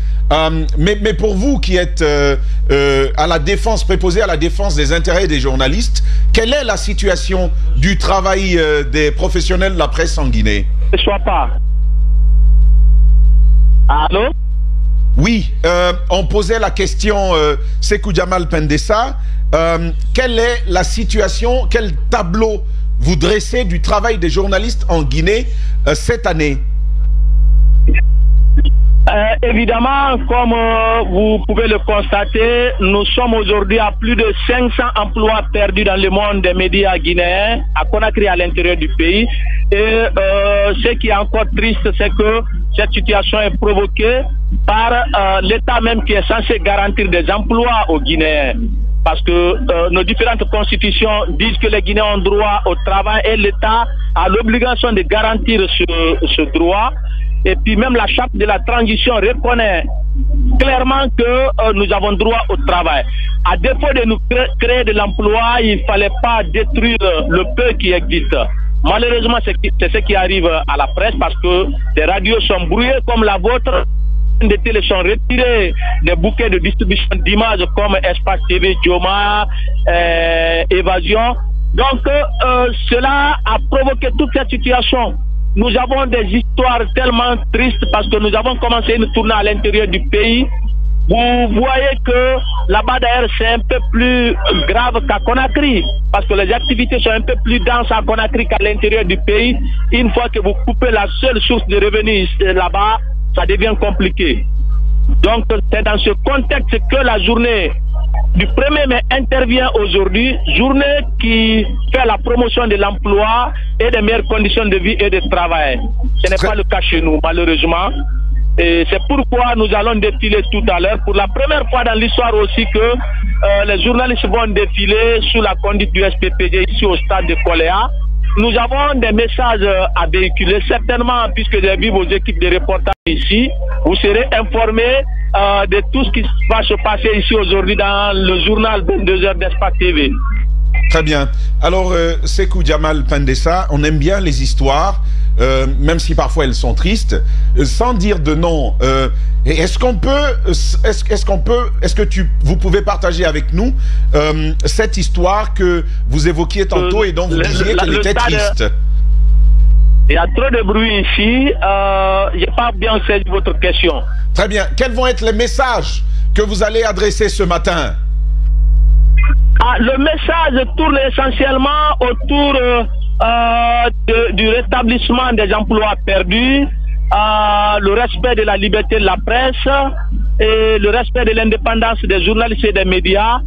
Mais pour vous qui êtes à la défense, préposé à la défense des intérêts des journalistes, quelle est la situation du travail des professionnels de la presse en Guinée? Ne soit pas. Allô? Oui, on posait la question, Sekou Jamal Pandessa, quelle est la situation, quel tableau vous dressez du travail des journalistes en Guinée cette année? Évidemment, comme vous pouvez le constater, nous sommes aujourd'hui à plus de 500 emplois perdus dans le monde des médias guinéens, à Conakry, à l'intérieur du pays. Et ce qui est encore triste, c'est que cette situation est provoquée par l'État même qui est censé garantir des emplois aux Guinéens. Parce que nos différentes constitutions disent que les Guinéens ont droit au travail et l'État a l'obligation de garantir ce droit. Et puis même la charte de la transition reconnaît clairement que nous avons droit au travail. À défaut de nous créer de l'emploi, il ne fallait pas détruire le peu qui existe. Malheureusement, c'est ce qui arrive à la presse parce que des radios sont brouillées comme la vôtre. Des télé sont retirés des bouquets de distribution d'images comme Espace TV, Dioma, Évasion. Donc cela a provoqué toute cette situation. Nous avons des histoires tellement tristes parce que nous avons commencé une tournée à l'intérieur du pays. Vous voyez que là-bas d'ailleurs c'est un peu plus grave qu'à Conakry parce que les activités sont un peu plus denses à Conakry qu'à l'intérieur du pays. Une fois que vous coupez la seule source de revenus là-bas, ça devient compliqué. Donc c'est dans ce contexte que la journée du 1er mai intervient aujourd'hui, journée qui fait la promotion de l'emploi et des meilleures conditions de vie et de travail. Ce n'est pas le cas chez nous, malheureusement. Et c'est pourquoi nous allons défiler tout à l'heure, pour la première fois dans l'histoire aussi, que les journalistes vont défiler sous la conduite du SPPG ici au stade de Koléa. nous avons des messages à véhiculer, certainement, puisque j'ai vu vos équipes de reportage ici. Vous serez informés de tout ce qui va se passer ici aujourd'hui dans le journal 22h d'Espace TV. Très bien. Alors, Sékou Djamal Pendessa, on aime bien les histoires, même si parfois elles sont tristes. Sans dire de nom, est-ce que vous pouvez partager avec nous cette histoire que vous évoquiez tantôt et dont vous disiez qu'elle était triste? Il y a trop de bruit ici. Je n'ai pas bien saisi votre question. Très bien. Quels vont être les messages que vous allez adresser ce matin? Le message tourne essentiellement autour du rétablissement des emplois perdus, le respect de la liberté de la presse et le respect de l'indépendance des journalistes et des médias.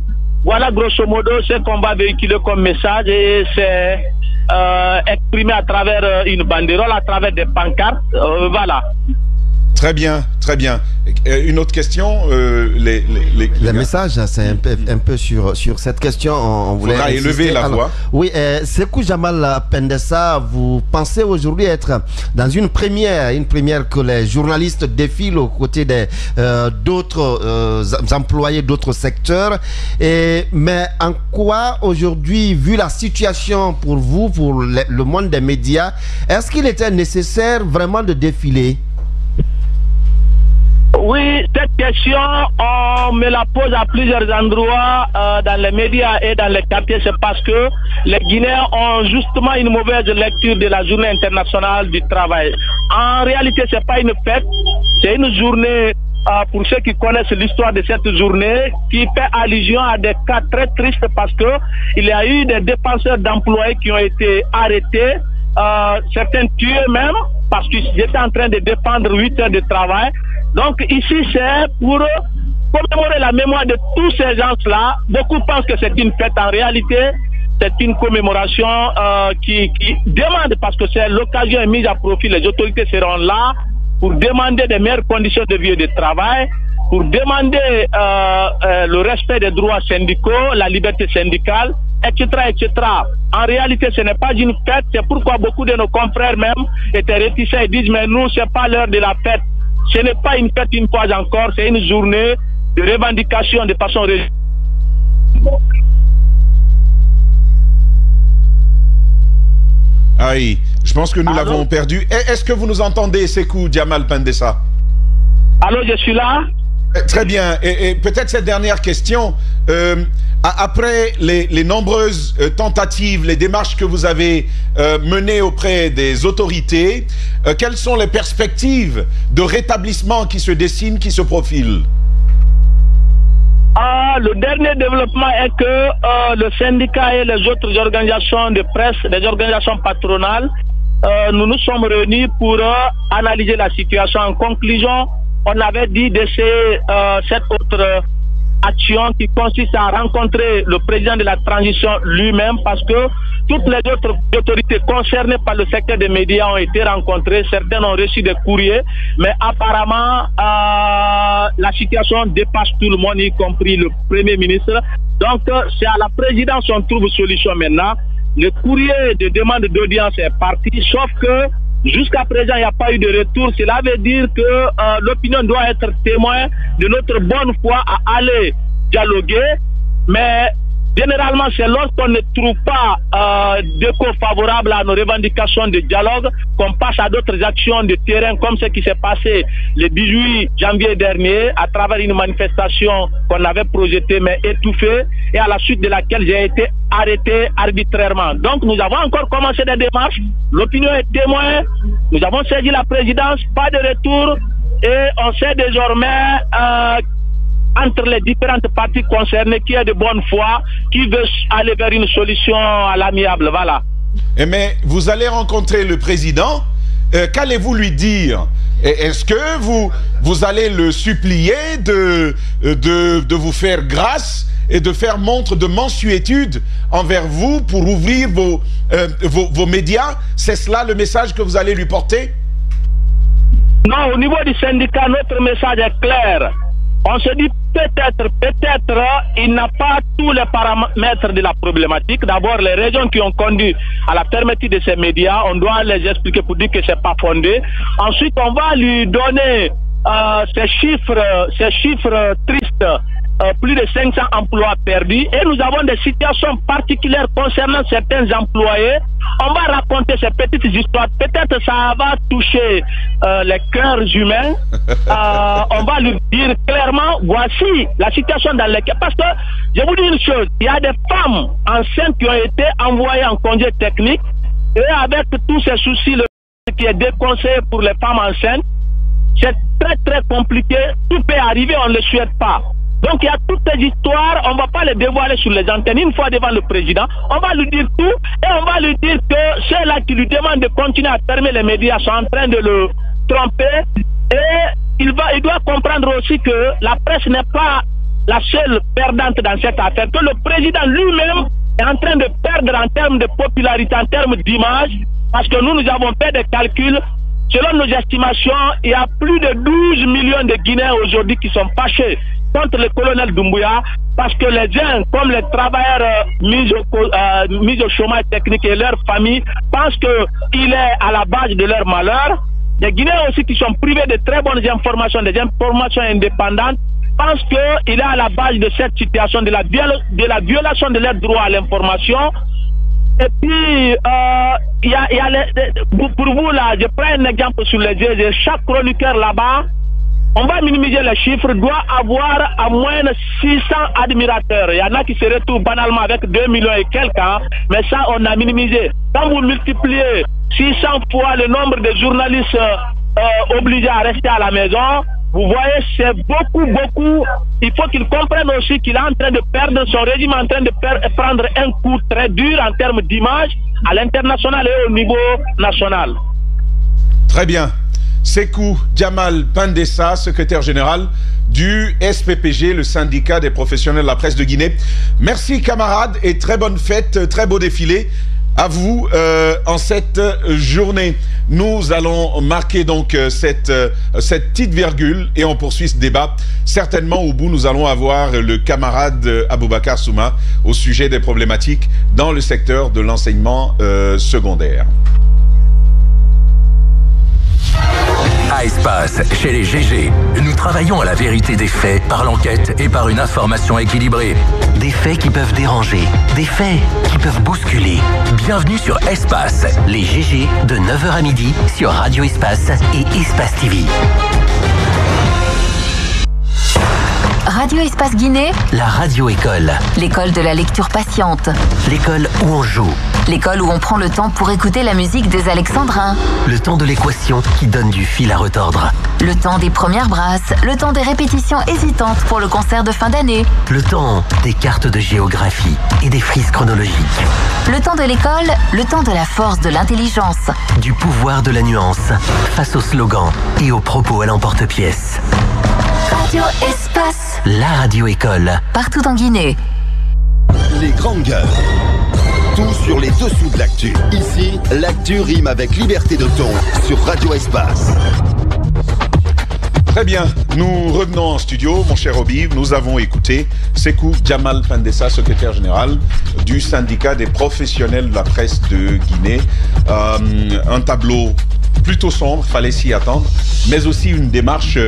Voilà grosso modo ce qu'on va véhiculer comme message et c'est exprimé à travers une banderole, à travers des pancartes. Voilà. Très bien, très bien. Une autre question, le message, c'est un peu sur cette question. On voulait élever la voix. Oui, Sékou Djamal Pendessa, vous pensez aujourd'hui être dans une première que les journalistes défilent aux côtés d'autres employés d'autres secteurs. Mais en quoi aujourd'hui, vu la situation pour vous, pour le monde des médias, est-ce qu'il était nécessaire vraiment de défiler? Oui, cette question, on me la pose à plusieurs endroits dans les médias et dans les quartiers. C'est parce que les Guinéens ont justement une mauvaise lecture de la journée internationale du travail. En réalité, ce n'est pas une fête, c'est une journée, pour ceux qui connaissent l'histoire de cette journée, qui fait allusion à des cas très tristes parce que il y a eu des dépenseurs d'employés qui ont été arrêtés, certains tués même, parce qu'ils étaient en train de défendre 8 heures de travail. Donc ici, c'est pour commémorer la mémoire de tous ces gens-là. Beaucoup pensent que c'est une fête. En réalité, c'est une commémoration qui demande, parce que c'est l'occasion est mise à profit. Les autorités seront là pour demander des meilleures conditions de vie et de travail, pour demander le respect des droits syndicaux, la liberté syndicale, etc., etc. En réalité, ce n'est pas une fête. C'est pourquoi beaucoup de nos confrères même étaient réticents et disent, mais nous, c'est pas l'heure de la fête. Ce n'est pas une fête une fois encore, c'est une journée de revendication de façon régionale. Aïe, je pense que nous l'avons perdu. Est-ce que vous nous entendez, Sékou Djamal Pendessa? Allô, je suis là. Très bien. Et peut-être cette dernière question. Après les nombreuses tentatives, les démarches que vous avez menées auprès des autorités, quelles sont les perspectives de rétablissement qui se dessinent, qui se profilent? Le dernier développement est que le syndicat et les autres organisations de presse, les organisations patronales, nous nous sommes réunis pour analyser la situation. En conclusion, on avait dit d'essayer cette autre action qui consiste à rencontrer le président de la transition lui-même, parce que toutes les autres autorités concernées par le secteur des médias ont été rencontrées. Certaines ont reçu des courriers, mais apparemment la situation dépasse tout le monde, y compris le Premier ministre. Donc c'est à la présidence qu'on trouve solution maintenant. Le courrier de demande d'audience est parti, sauf que jusqu'à présent, il n'y a pas eu de retour. Cela veut dire que l'opinion doit être témoin de notre bonne foi à aller dialoguer. Mais généralement, c'est lorsqu'on ne trouve pas d'écho favorable à nos revendications de dialogue qu'on passe à d'autres actions de terrain, comme ce qui s'est passé le 18 janvier dernier à travers une manifestation qu'on avait projetée mais étouffée, et à la suite de laquelle j'ai été arrêté arbitrairement. Donc nous avons encore commencé des démarches, l'opinion est témoin, nous avons saisi la présidence, pas de retour, et on sait désormais entre les différentes parties concernées qui est de bonne foi, qui veut aller vers une solution à l'amiable. Voilà. Mais vous allez rencontrer le président, qu'allez-vous lui dire? Est-ce que vous allez le supplier de vous faire grâce et de faire montre de mansuétude envers vous pour ouvrir vos médias? C'est cela le message que vous allez lui porter? Non, au niveau du syndicat, notre message est clair. On se dit peut-être, il n'a pas tous les paramètres de la problématique. D'abord, les raisons qui ont conduit à la fermeture de ces médias, on doit les expliquer pour dire que c'est pas fondé. Ensuite, on va lui donner ces chiffres tristes. Plus de 500 emplois perdus et nous avons des situations particulières concernant certains employés. On va raconter ces petites histoires. Peut-être ça va toucher les cœurs humains. On va lui dire clairement, voici la situation dans laquelle... Parce que, je vous dis une chose, il y a des femmes enceintes qui ont été envoyées en congé technique et avec tous ces soucis, le qui est déconseillé pour les femmes enceintes, c'est très très compliqué. Tout peut arriver, on ne le souhaite pas. Donc il y a toutes ces histoires, on ne va pas les dévoiler sur les antennes. Une fois devant le président, on va lui dire tout et on va lui dire que ceux-là qui lui demandent de continuer à fermer les médias sont en train de le tromper. Et il doit comprendre aussi que la presse n'est pas la seule perdante dans cette affaire, que le président lui-même est en train de perdre en termes de popularité, en termes d'image, parce que nous avons fait des calculs. Selon nos estimations, il y a plus de 12 millions de Guinéens aujourd'hui qui sont fâchés contre le colonel Doumbouya parce que les gens, comme les travailleurs mis au chômage technique et leurs familles, pensent qu'il est à la base de leur malheur. Les Guinéens aussi qui sont privés de très bonnes informations, des informations indépendantes, pensent qu'il est à la base de cette situation, de la violation de leur droit à l'information. Et puis, pour vous là, je prends un exemple sur les GG. Chaque chroniqueur là-bas, on va minimiser les chiffres, doit avoir à moins de 600 admirateurs. Il y en a qui se retrouvent banalement avec 2 millions et quelques, hein, mais ça, on a minimisé. Quand vous multipliez 600 fois le nombre de journalistes obligés à rester à la maison, vous voyez, c'est beaucoup. Il faut qu'il comprenne aussi qu'il est en train de perdre son régime, en train de prendre un coup très dur en termes d'image à l'international et au niveau national. Très bien. Sekou Jamal Pandessa, secrétaire général du SPPG, le syndicat des professionnels de la presse de Guinée. Merci camarades et très bonne fête, très beau défilé à vous en cette journée. Nous allons marquer donc cette petite virgule et on poursuit ce débat. Certainement au bout nous allons avoir le camarade Aboubacar Souma au sujet des problématiques dans le secteur de l'enseignement secondaire. À Espace, chez les GG, nous travaillons à la vérité des faits par l'enquête et par une information équilibrée. Des faits qui peuvent déranger, des faits qui peuvent bousculer. Bienvenue sur Espace, les GG de 9h à midi sur Radio Espace et Espace TV. Radio Espace Guinée, la radio-école. L'école de la lecture patiente. L'école où on joue. L'école où on prend le temps pour écouter la musique des Alexandrins. Le temps de l'équation qui donne du fil à retordre. Le temps des premières brasses, le temps des répétitions hésitantes pour le concert de fin d'année. Le temps des cartes de géographie et des frises chronologiques. Le temps de l'école, le temps de la force de l'intelligence. Du pouvoir de la nuance face aux slogans et aux propos à l'emporte-pièce. Radio Espace. La radio-école. Partout en Guinée. Les grandes gueules. Tout sur les dessous de l'actu. Ici, l'actu rime avec liberté de ton sur Radio Espace. Très bien, nous revenons en studio, mon cher Obi. Nous avons écouté Sekou Jamal Pandessa, secrétaire général du syndicat des professionnels de la presse de Guinée. Un tableau plutôt sombre, fallait s'y attendre, mais aussi une démarche.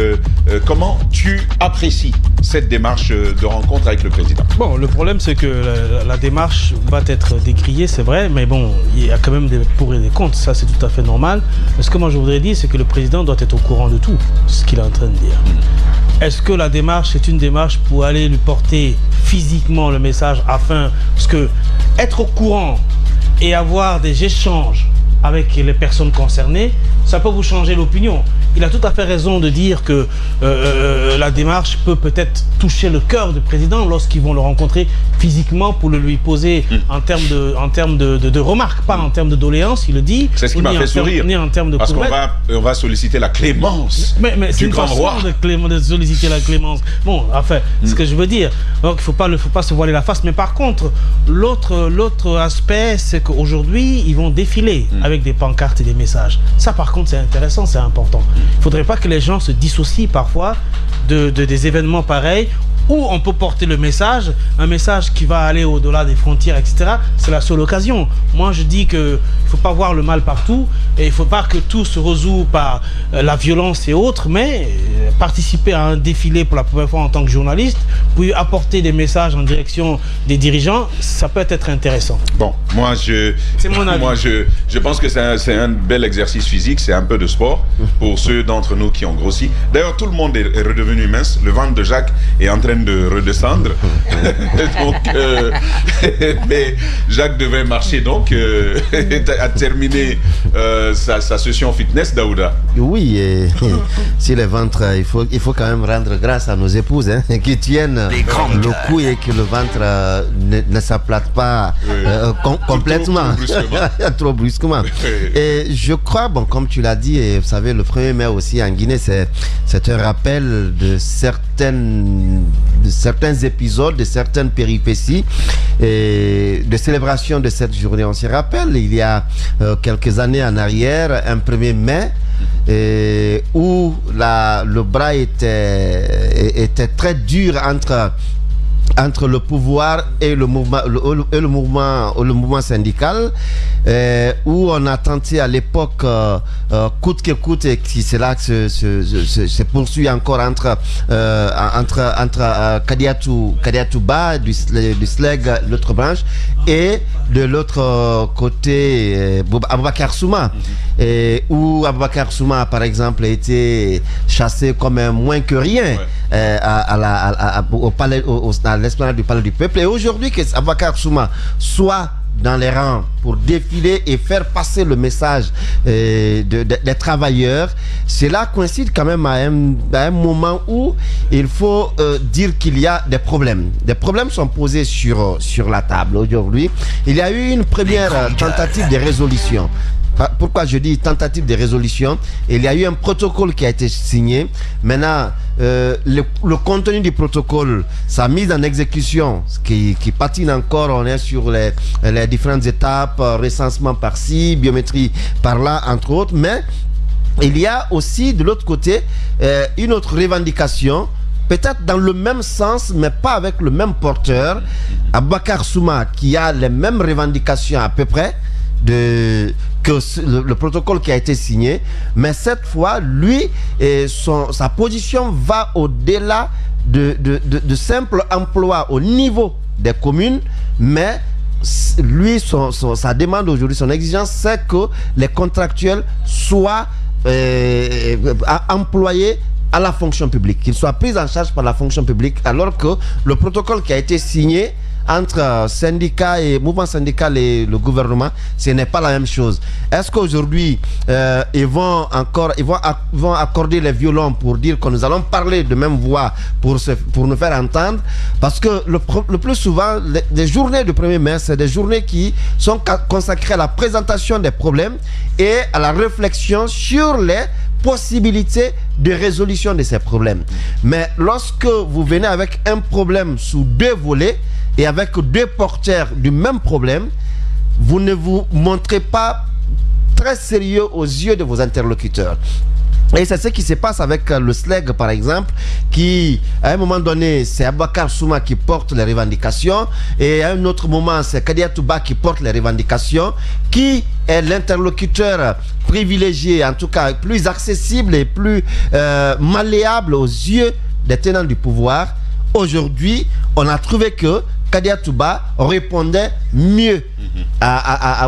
Comment tu apprécies cette démarche de rencontre avec le président? Bon, le problème c'est que la démarche va être décriée, c'est vrai, mais bon, il y a quand même des pour et des contre, ça c'est tout à fait normal. Mais ce que moi je voudrais dire, c'est que le président doit être au courant de tout, ce qu'il est en train de dire. Est-ce que la démarche est une démarche pour aller lui porter physiquement le message afin... Parce que être au courant et avoir des échanges avec les personnes concernées, ça peut vous changer l'opinion. Il a tout à fait raison de dire que la démarche peut peut-être toucher le cœur du président lorsqu'ils vont le rencontrer physiquement pour le lui poser en termes de remarques, pas en termes de doléances, il le dit. C'est ce qui m'a fait sourire. Parce qu'on va solliciter la clémence du grand roi. De solliciter la clémence. Bon, enfin, ce que je veux dire. Donc, il ne faut pas se voiler la face. Mais par contre, l'autre aspect, c'est qu'aujourd'hui, ils vont défiler avec des pancartes et des messages. Ça, par contre, c'est intéressant, c'est important. Il ne faudrait pas que les gens se dissocient parfois des événements pareils où on peut porter le message, un message qui va aller au-delà des frontières, etc. C'est la seule occasion. Moi, je dis qu'il ne faut pas voir le mal partout et il ne faut pas que tout se résout par la violence et autres, mais participer à un défilé pour la première fois en tant que journaliste, puis apporter des messages en direction des dirigeants, ça peut être intéressant. Bon, moi, c'est mon avis. Moi, je pense que c'est un bel exercice physique, c'est un peu de sport pour ceux d'entre nous qui ont grossi. D'ailleurs, tout le monde est redevenu mince. Le ventre de Jacques est en train de redescendre. Donc, mais Jacques devrait marcher donc à terminer sa session fitness, Daouda. Oui, si le ventre, il faut quand même rendre grâce à nos épouses qui tiennent le cou et que le ventre ne s'aplate pas complètement, trop brusquement. Et je crois, bon, comme tu l'as dit, et vous savez, le 1er mai aussi en Guinée, c'est un rappel de certains épisodes, de certaines péripéties et de célébration de cette journée. On se rappelle, il y a quelques années en arrière, un 1er mai, où le bras était très dur entre le pouvoir et le mouvement syndical, où on a tenté à l'époque, coûte que coûte, et qui c'est là que se poursuit encore entre Kadiatou Ba du SLEG, l'autre branche, et de l'autre côté Aboubakar Souma, où Aboubakar Souma par exemple a été chassé comme un moins que rien au palais, à l'esplanade du Palais du Peuple. Et aujourd'hui que Aboubakar Souma soit dans les rangs pour défiler et faire passer le message des travailleurs, cela coïncide quand même à un moment où il faut dire qu'il y a des problèmes. Des problèmes sont posés sur la table aujourd'hui. Il y a eu une première tentative de résolution. Pourquoi je dis tentative de résolution? Il y a eu un protocole qui a été signé. Maintenant, le contenu du protocole, sa mise en exécution, qui patine encore, on est sur les différentes étapes, recensement par-ci, biométrie par-là, entre autres. Mais il y a aussi de l'autre côté une autre revendication, peut-être dans le même sens, mais pas avec le même porteur. Aboubakar Souma, qui a les mêmes revendications à peu près que le protocole qui a été signé, mais cette fois, lui, sa position va au-delà de simple emploi au niveau des communes, mais lui, sa demande aujourd'hui, son exigence, c'est que les contractuels soient employés à la fonction publique, qu'ils soient pris en charge par la fonction publique, alors que le protocole qui a été signé entre syndicats et mouvement syndical et le gouvernement, ce n'est pas la même chose. Est-ce qu'aujourd'hui ils vont accorder les violons pour dire que nous allons parler de même voix pour nous faire entendre? Parce que le plus souvent, les journées du 1er mai, c'est des journées qui sont consacrées à la présentation des problèmes et à la réflexion sur les possibilités de résolution de ces problèmes. Mais lorsque vous venez avec un problème sous deux volets et avec deux porteurs du même problème, vous ne vous montrez pas très sérieux aux yeux de vos interlocuteurs. Et c'est ce qui se passe avec le SLEG par exemple, qui à un moment donné c'est Aboubakar Souma qui porte les revendications, et à un autre moment c'est Kadiatou Ba qui porte les revendications, qui est l'interlocuteur privilégié, en tout cas plus accessible et plus malléable aux yeux des tenants du pouvoir. Aujourd'hui, on a trouvé que Kadiatou Ba répondait mieux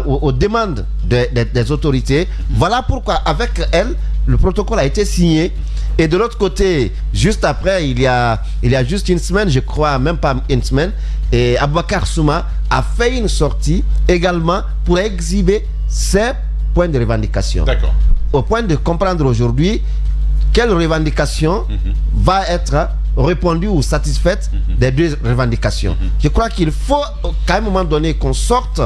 aux demandes des autorités. Voilà pourquoi avec elle, le protocole a été signé. Et de l'autre côté, juste après, il y a juste une semaine, je crois, même pas une semaine, et Aboubakar Souma a fait une sortie également pour exhiber ses points de revendication. D'accord. Au point de comprendre aujourd'hui quelle revendication va être répondue ou satisfaite des deux revendications. Je crois qu'il faut qu'à un moment donné qu'on sorte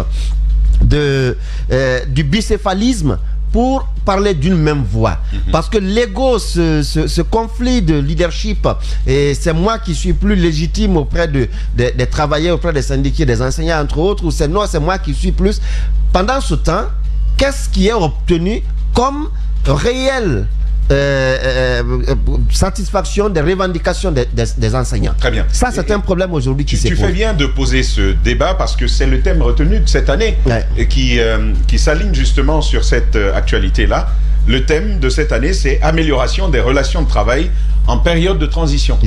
du bicéphalisme pour parler d'une même voix. Parce que l'ego, ce conflit de leadership, et c'est moi qui suis plus légitime auprès des travailleurs, auprès des syndiqués, des enseignants, entre autres, ou c'est moi qui suis plus. Pendant ce temps, qu'est-ce qui est obtenu comme réel satisfaction des revendications des enseignants. Très bien. Ça, c'est un problème aujourd'hui qui se pose. Tu fais bien de poser ce débat parce que c'est le thème retenu de cette année et qui s'aligne justement sur cette actualité-là. Le thème de cette année, c'est amélioration des relations de travail en période de transition.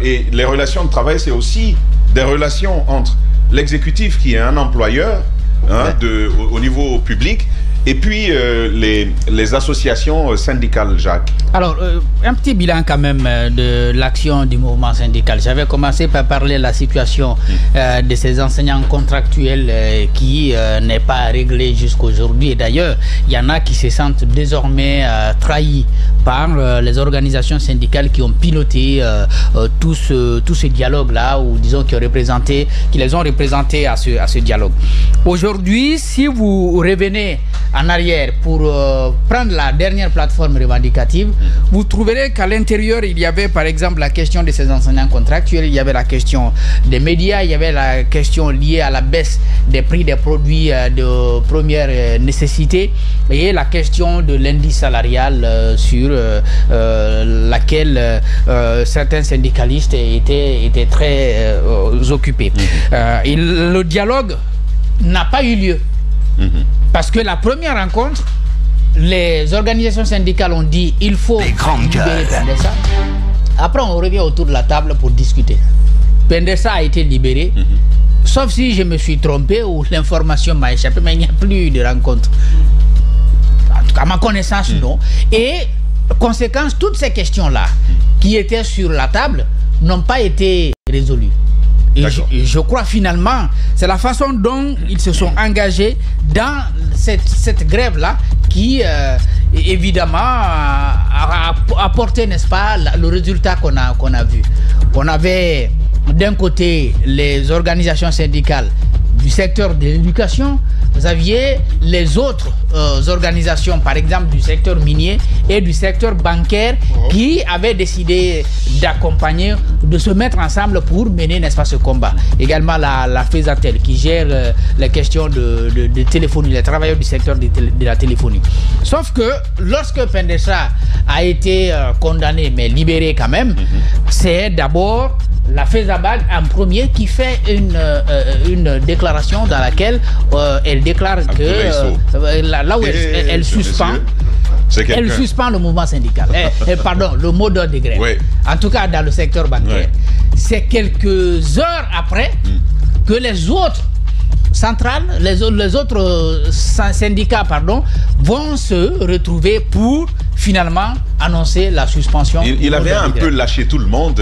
Et les relations de travail, c'est aussi des relations entre l'exécutif qui est un employeur au niveau public et puis les associations syndicales, Jacques. Alors, un petit bilan quand même de l'action du mouvement syndical. J'avais commencé par parler de la situation de ces enseignants contractuels qui n'est pas réglée jusqu'aujourd'hui. Et d'ailleurs, il y en a qui se sentent désormais trahis par les organisations syndicales qui ont piloté tout ce dialogue-là, ou disons qui les ont représentés à ce dialogue. Aujourd'hui, si vous revenez en arrière pour prendre la dernière plateforme revendicative, vous trouverez qu'à l'intérieur, il y avait par exemple la question de ces enseignants contractuels, il y avait la question des médias, il y avait la question liée à la baisse des prix des produits de première nécessité et la question de l'indice salarial sur laquelle certains syndicalistes étaient très occupés. Et le dialogue n'a pas eu lieu. Parce que la première rencontre, les organisations syndicales ont dit il faut libérer Pendessa. Après, on revient autour de la table pour discuter. Pendessa a été libéré, sauf si je me suis trompé ou l'information m'a échappé, mais il n'y a plus eu de rencontre. En tout cas, à ma connaissance, non. Et, conséquence, toutes ces questions-là qui étaient sur la table n'ont pas été résolues. Et je crois finalement, c'est la façon dont ils se sont engagés dans cette grève-là qui, évidemment, a apporté, n'est-ce pas, le résultat qu'on a vu. On avait d'un côté les organisations syndicales du secteur de l'éducation, vous aviez les autres organisations, par exemple du secteur minier et du secteur bancaire, qui avaient décidé d'accompagner, de se mettre ensemble pour mener, n'est-ce pas, ce combat. Également la FESATEL qui gère les questions de téléphonie, les travailleurs du secteur de la téléphonie. Sauf que lorsque Pendessa a été condamné, mais libéré quand même, c'est d'abord la FESABAG en premier qui fait une déclaration dans laquelle elle déclare que là où elle suspend le mouvement syndical. Pardon, le mot d'ordre de grève. Oui. En tout cas dans le secteur bancaire. Oui. C'est quelques heures après que les autres centrales, les autres syndicats, vont se retrouver pour finalement annoncer la suspension. Il avait un peu lâché tout le monde.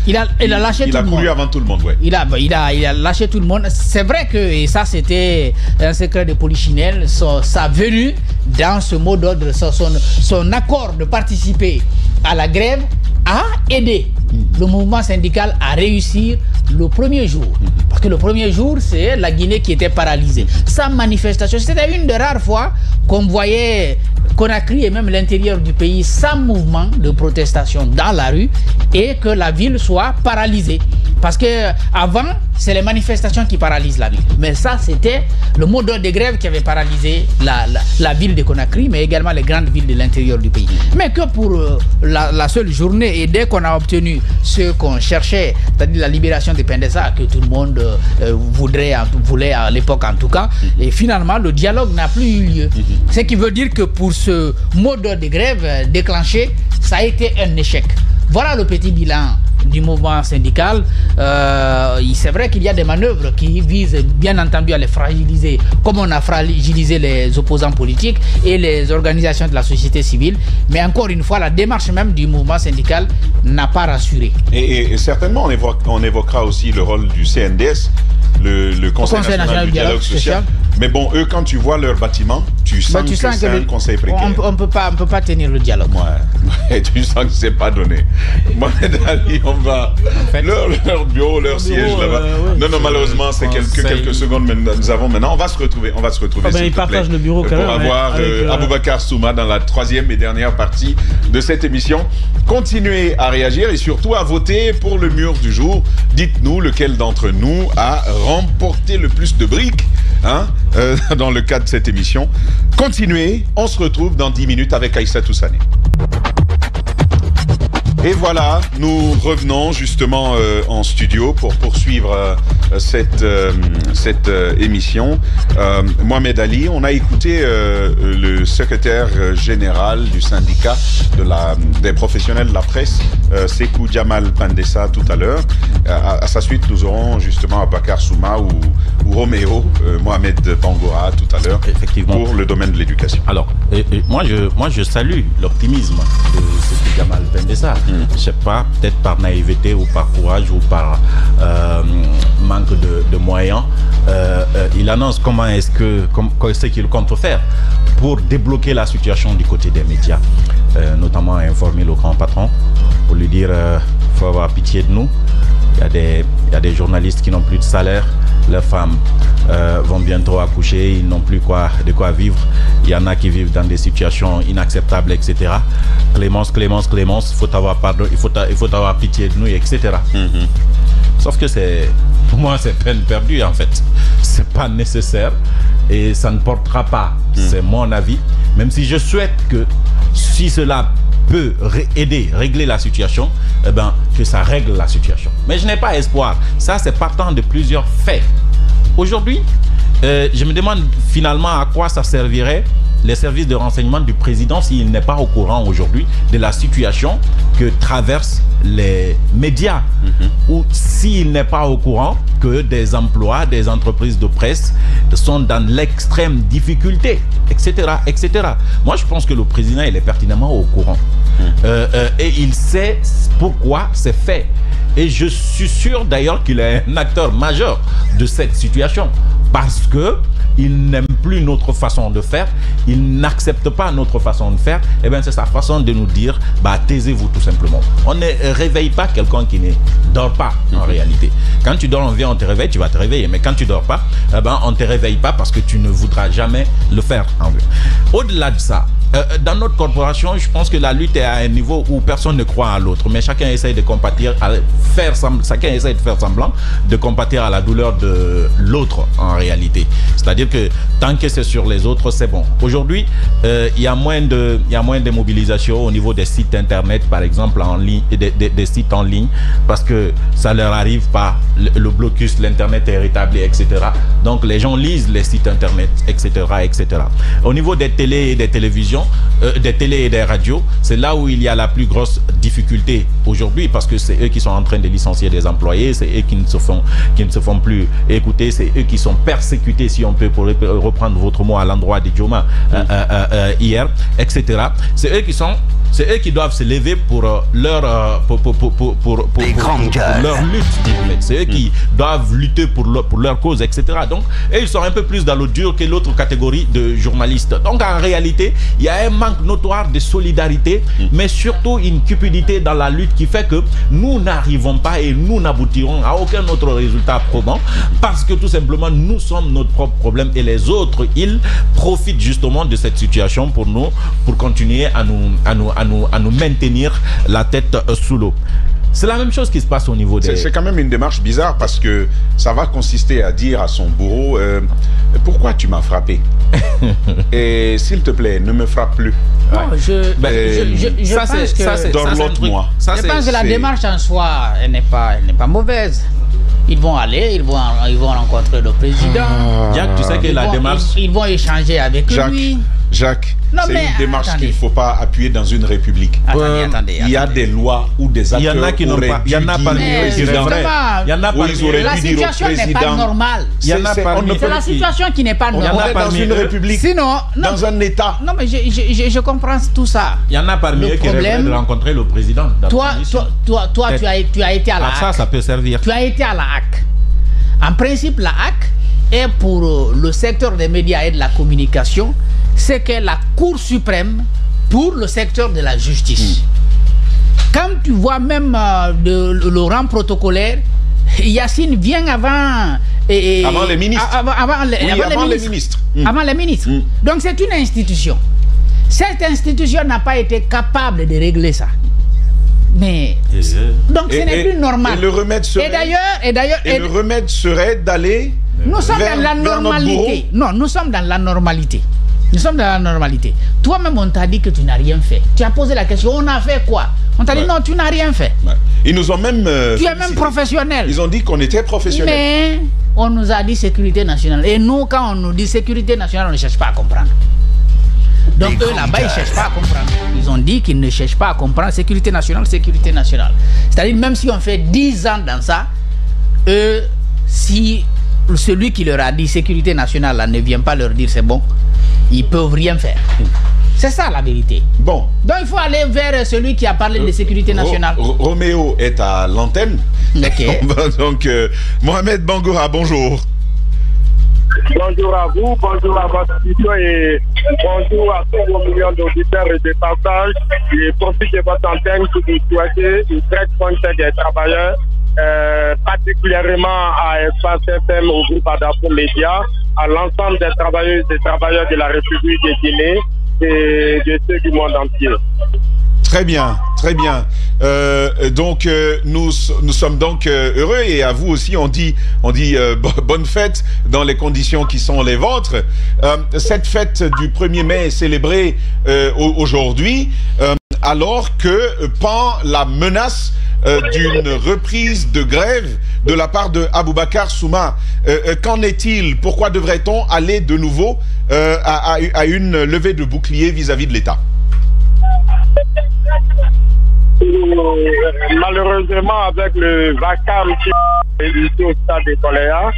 Il a lâché tout le monde. Il a couru avant tout le monde, ouais. Il a lâché tout le monde. C'est vrai que, et ça c'était un secret de Polichinelle, sa venue dans ce mot d'ordre, son accord de participer à la grève a aidé le mouvement syndical à réussir le premier jour. Parce que le premier jour, c'est la Guinée qui était paralysée. Sans manifestation. C'était une des rares fois qu'on voyait Conakry et même l'intérieur du pays sans mouvement de protestation dans la rue et que la ville soit paralysée. Parce que avant, c'est les manifestations qui paralysent la ville. Mais ça, c'était le mot d'ordre de grève qui avait paralysé la ville de Conakry, mais également les grandes villes de l'intérieur du pays. Mais que pour la seule journée, et dès qu'on a obtenu ce qu'on cherchait, c'est-à-dire la libération de Pendessa, que tout le monde voulait à l'époque en tout cas, et finalement, le dialogue n'a plus eu lieu. Ce qui veut dire que pour ce mot d'ordre de grève déclenché, ça a été un échec. Voilà le petit bilan du mouvement syndical. C'est vrai qu'il y a des manœuvres qui visent bien entendu à les fragiliser, comme on a fragilisé les opposants politiques et les organisations de la société civile. Mais encore une fois, la démarche même du mouvement syndical n'a pas rassuré. Et certainement, on évoquera aussi le rôle du CNDS, le Conseil national du dialogue social. Mais bon, eux, quand tu vois leur bâtiment, tu sens que c'est un conseil précaire. On ne peut pas tenir le dialogue. Ouais. Tu sens que c'est pas donné. Mohamed Ali, on va... En fait, leur bureau, leur siège là-bas. Non, malheureusement, c'est quelques secondes que nous avons maintenant. On va se retrouver. Ils partagent le bureau quand même. Pour avoir Aboubacar Souma dans la troisième et dernière partie de cette émission. Continuez à réagir et surtout à voter pour le mur du jour. Dites-nous lequel d'entre nous a remporté le plus de briques dans le cadre de cette émission. Continuez, on se retrouve dans 10 minutes avec Aïssa Toussane. Et voilà, nous revenons justement en studio pour poursuivre cette émission. Mohamed Ali, on a écouté le secrétaire général du syndicat des professionnels de la presse, Sekou Jamal Pandessa, tout à l'heure. À sa suite, nous aurons justement Abakar Souma ou Roméo, Mohamed Bangora tout à l'heure, pour le domaine de l'éducation. Alors, moi je salue l'optimisme de Sekou Jamal Pandessa. Je ne sais pas, peut-être par naïveté ou par courage ou par manque de moyens. Il annonce ce qu'il compte faire pour débloquer la situation du côté des médias, notamment informer le grand patron pour lui dire qu'il faut avoir pitié de nous. Il y a des journalistes qui n'ont plus de salaire, leurs femmes vont bientôt accoucher, ils n'ont plus de quoi vivre. Il y en a qui vivent dans des situations inacceptables, etc. Clémence, il faut avoir pardon, il faut avoir pitié de nous, etc. Sauf que pour moi, c'est peine perdue en fait. C'est pas nécessaire et ça ne portera pas. C'est mon avis. Même si je souhaite que si cela peut régler la situation, que ça règle la situation. Mais je n'ai pas espoir. Ça, c'est partant de plusieurs faits. Aujourd'hui, je me demande finalement à quoi ça servirait les services de renseignement du président s'il n'est pas au courant aujourd'hui de la situation que traversent les médias, ou s'il n'est pas au courant que des emplois, des entreprises de presse sont dans l'extrême difficulté, etc., etc. Moi, je pense que le président, il est pertinemment au courant. Et il sait pourquoi c'est fait. Et je suis sûr d'ailleurs qu'il est un acteur majeur de cette situation. Parce que il n'aime plus notre façon de faire, il n'accepte pas notre façon de faire, et bien c'est sa façon de nous dire, taisez-vous tout simplement. On ne réveille pas quelqu'un qui ne dort pas en réalité. Quand tu dors, on vient, on te réveille, tu vas te réveiller, mais quand tu dors pas, on ne te réveille pas parce que tu ne voudras jamais le faire en vrai. Au-delà de ça, dans notre corporation, je pense que la lutte est à un niveau où personne ne croit à l'autre, mais chacun essaye de compatir, chacun essaye de faire semblant de compatir à la douleur de l'autre en réalité. C'est-à-dire que tant que c'est sur les autres, c'est bon. Aujourd'hui, il y a moins de mobilisation au niveau des sites internet, par exemple, en ligne, des sites en ligne, parce que ça leur arrive pas, le blocus, l'internet est rétabli, etc. Donc les gens lisent les sites internet, etc., etc. Au niveau des télés et des télévisions, des télés et des radios, c'est là où il y a la plus grosse difficulté aujourd'hui, parce que c'est eux qui sont en train de licencier des employés, c'est eux qui ne se font plus écouter, c'est eux qui sont persécutés, si on peut, pour reprendre votre mot à l'endroit de Dioma hier, etc. C'est eux qui doivent se lever pour leur lutte. C'est eux qui doivent lutter pour leur cause, etc. Donc, et ils sont un peu plus dans le dur que l'autre catégorie de journalistes. Donc, en réalité, il y a un manque notoire de solidarité, mais surtout une cupidité dans la lutte qui fait que nous n'arrivons pas et nous n'aboutirons à aucun autre résultat probant, parce que tout simplement, nous sommes notre propre problème et les autres, ils profitent justement de cette situation pour continuer à nous maintenir la tête sous l'eau. C'est la même chose qui se passe au niveau des... C'est quand même une démarche bizarre, parce que ça va consister à dire à son bourreau pourquoi tu m'as frappé et s'il te plaît, ne me frappe plus. Non, je pense que la démarche en soi, elle n'est pas mauvaise. Ils vont aller, ils vont rencontrer le président. Jacques, tu sais que la démarche... Ils vont échanger avec lui. Jacques, c'est une démarche qu'il ne faut pas appuyer dans une république. Attendez. Il y a des lois ou des acteurs. Il y en a qui n'ont pas. Il y en a parmi eux qui c'est vrai. Il y en a parmi eux. La situation n'est pas normale. C'est la situation qui n'est pas normale. On est dans une république. Sinon, dans un État. Non, mais je comprends tout ça. Il y en a parmi eux qui rêveraient de rencontrer le président. Toi, tu as été à la HAC. Ça peut servir. Tu as été à la HAC. En principe, la HAC est pour le secteur des médias et de la communication, c'est que la Cour suprême pour le secteur de la justice. Quand tu vois même le rang protocolaire, Yacine vient avant les ministres. Avant les ministres. Avant les ministres. Donc c'est une institution. Cette institution n'a pas été capable de régler ça. Mais donc ce n'est plus normal. Et le remède serait, le remède serait d'aller. Nous sommes dans la normalité. Non, nous sommes dans la normalité. Nous sommes dans la normalité. Toi-même, on t'a dit que tu n'as rien fait. Tu as posé la question, on a fait quoi? On t'a dit non, tu n'as rien fait. Ils nous ont même... tu es même professionnel. Ils ont dit qu'on était professionnel. Mais on nous a dit sécurité nationale. Et nous, quand on nous dit sécurité nationale, on ne cherche pas à comprendre. Donc eux, là-bas, ils ne cherchent pas à comprendre. Ils ont dit qu'ils ne cherchent pas à comprendre sécurité nationale, sécurité nationale. C'est-à-dire, même si on fait 10 ans dans ça, eux, si celui qui leur a dit sécurité nationale là, ne vient pas leur dire c'est bon, ils peuvent rien faire. C'est ça la vérité. Bon. Donc il faut aller vers celui qui a parlé de sécurité nationale. Roméo est à l'antenne. Ok. Donc, Mohamed Bangoura, bonjour. Bonjour à vous, bonjour à votre studio et bonjour à tous vos millions d'auditeurs et de passages. Et profitez de votre antenne pour vous souhaiter une très bonne fête des travailleurs, particulièrement à Espace FM, au groupe Adafo Média, à l'ensemble des travailleuses et travailleurs de la République de Guinée et de ceux du monde entier. Très bien, très bien. Donc nous sommes donc heureux et à vous aussi on dit bonne fête dans les conditions qui sont les vôtres. Cette fête du 1er mai est célébrée aujourd'hui alors que pend la menace d'une reprise de grève de la part de Aboubacar Souma. Qu'en est-il? Pourquoi devrait-on aller de nouveau à une levée de bouclier vis-à-vis de l'État? Malheureusement, avec le vacarme qui est ici au stade de Coléa,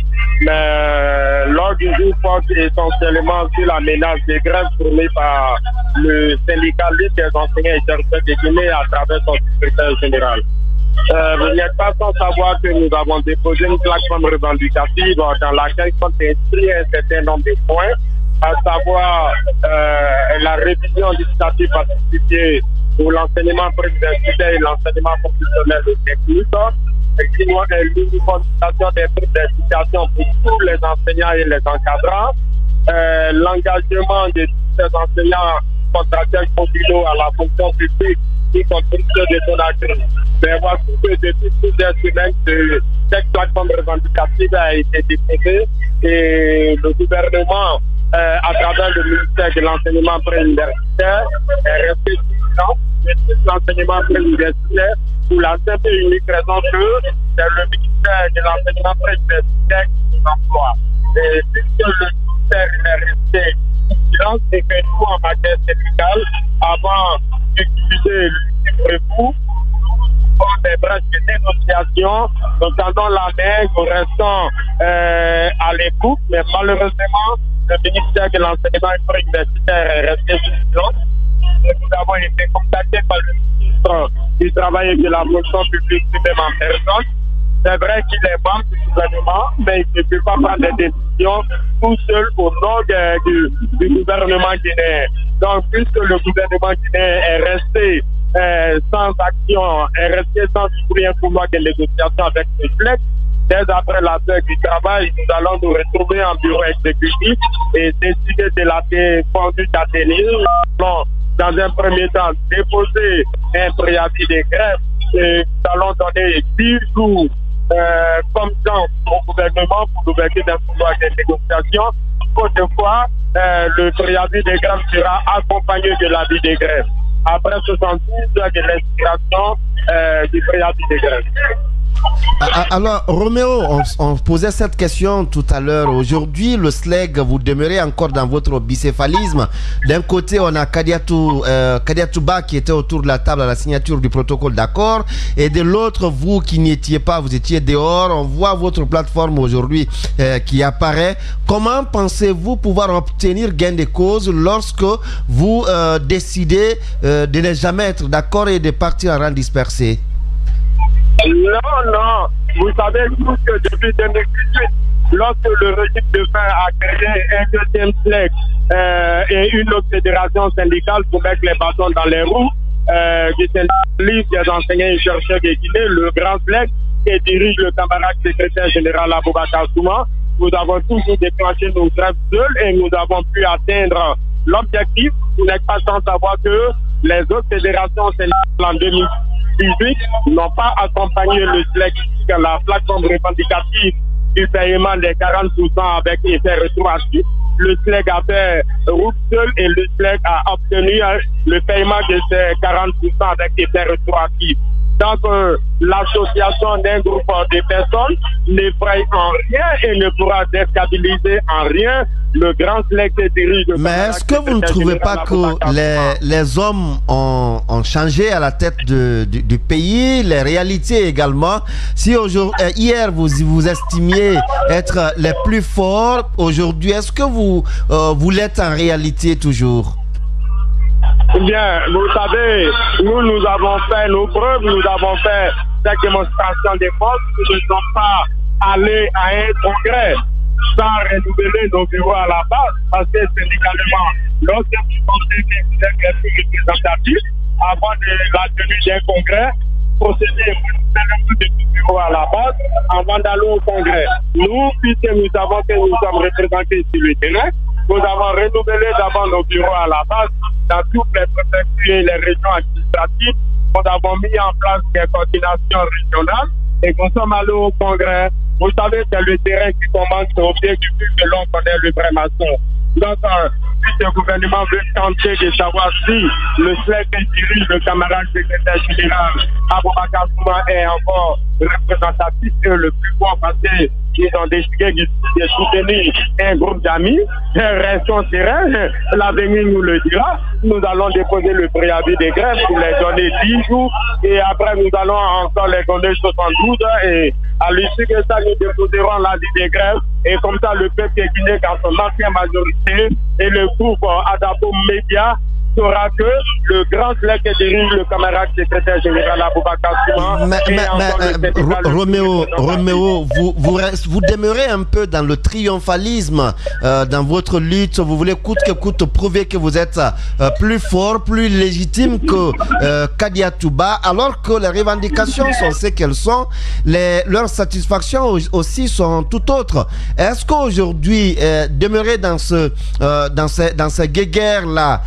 mais l'ordre du jour porte essentiellement sur la menace des grèves tournées par le syndicat des enseignants et chercheurs de Guinée à travers son secrétaire général. Vous n'êtes pas sans savoir que nous avons déposé une plateforme revendicative dans laquelle sont inscrits un certain nombre de points, à savoir la révision du statut particulier pour l'enseignement préuniversitaire et l'enseignement professionnel et technique, l'uniformisation des prix d'éducation pour tous les enseignants et les encadrants, l'engagement de tous les enseignants contractuels communaux à la fonction publique y compris ceux de son acte. Mais voici que depuis plusieurs semaines, cette plateforme revendicative a été déposée et le gouvernement, à travers le ministère de l'enseignement préuniversitaire, est resté vigilant de l'enseignement préuniversitaire pour la simple et unique raison que c'est le ministère de l'enseignement préuniversitaire qui l'emploie. Et puisque le ministère est resté vigilant, c'est que nous, en matière syndicale, avant d'utiliser le livre-fou, des brèches de négociation, nous tendons la main, nous restons à l'écoute, mais malheureusement, le ministère de l'enseignement préuniversitaire est resté vigilant. Nous avons été contactés par le ministre du Travail et de la fonction publique lui-même en personne. C'est vrai qu'il est membre du gouvernement, mais il ne peut pas prendre des décisions tout seul au nom du gouvernement guinéen. Donc, puisque le gouvernement guinéen est resté sans action, est resté sans ouvrir un pouvoir de négociation avec les flex, dès après la fête du travail, nous allons nous retrouver en bureau exécutif et décider de la conduite à tenir. Nous allons, dans un premier temps, déposer un préavis de grève et nous allons donner 10 jours comme temps au gouvernement pour l'ouverture d'un pouvoir de négociation. Toutefois, le préavis de grève sera accompagné de l'avis de grève. Après 70 heures de l'expiration du préavis de grève. Alors, Roméo, on posait cette question tout à l'heure. Aujourd'hui, le SLEG, vous demeurez encore dans votre bicéphalisme. D'un côté, on a Kadiatouba qui était autour de la table à la signature du protocole d'accord. Et de l'autre, vous qui n'y étiez pas, vous étiez dehors. On voit votre plateforme aujourd'hui qui apparaît. Comment pensez-vous pouvoir obtenir gain de cause lorsque vous décidez de ne jamais être d'accord et de partir en rang dispersé? Non. Vous savez tous que depuis 2018, lorsque le régime de fin a créé un deuxième SLEG et une autre fédération syndicale pour mettre les bâtons dans les roues, du syndicalisme des enseignants et chercheurs de Guinée, le grand SLEG, qui dirige le camarade secrétaire général Aboubacar Souma, nous avons toujours déclenché nos grèves seuls et nous avons pu atteindre l'objectif. Vous n'êtes pas sans savoir que les autres fédérations syndicales en 2018 n'ont pas accompagné le SLEG, la plateforme revendicative du paiement des 40% avec effet rétroactif. Le SLEG a fait route seul et le SLEG a obtenu le paiement de ces 40% avec effet rétroactif. Donc, l'association d'un groupe de personnes n'effraie en rien et ne pourra déstabiliser en rien le grand SLEG qui dirige. Mais est-ce que vous ne trouvez pas que les hommes ont changé à la tête du pays, les réalités également? Si hier vous estimiez être les plus forts, aujourd'hui, est-ce que vous l'êtes en réalité toujours? Bien, vous savez, nous avons fait nos preuves, nous avons fait des démonstrations de force, nous ne sommes pas allés à un congrès sans renouveler nos bureaux à la base, parce que syndicalement, lorsque vous pensez que vous êtes les plus représentatifs, avant la tenue d'un congrès, procéder de nos bureaux à la base avant d'aller au congrès. Nous, puisque nous savons que nous sommes représentés sur le terrain, nous avons renouvelé d'abord nos bureaux à la base dans toutes les préfectures et les régions administratives. Nous avons mis en place des coordinations régionales et nous sommes allés au congrès. Vous savez, c'est le terrain qui commence au pied du but que l'on connaît le vrai maçon. Donc, si le gouvernement veut tenter de savoir si le SLEG qui dirige le camarade secrétaire général Aboubakar Souma est encore représentatif et le plus fort parce qu'ils ont décidé de soutenir un groupe d'amis. Restons sereins, l'avenir nous le dira. Nous allons déposer le préavis de grève pour les donner 10 jours et après nous allons encore les donner 72 heures et à l'issue de ça, nous déposerons l'avis de grève et comme ça le peuple guinéen dans son ancienne majorité et le groupe Adabo Média saura que le grand SLEG qui dirige le camarade secrétaire général Aboubakar Souma. Roméo, vous demeurez un peu dans le triomphalisme dans votre lutte. Vous voulez coûte que coûte prouver que vous êtes plus fort, plus légitime que Kadia Touba, alors que les revendications sont ce qu'elles sont, leurs satisfactions aussi sont tout autres. Est-ce qu'aujourd'hui, demeurer dans ces guéguerres-là,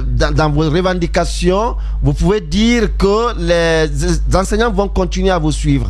dans vos revendications, vous pouvez dire que les enseignants vont continuer à vous suivre?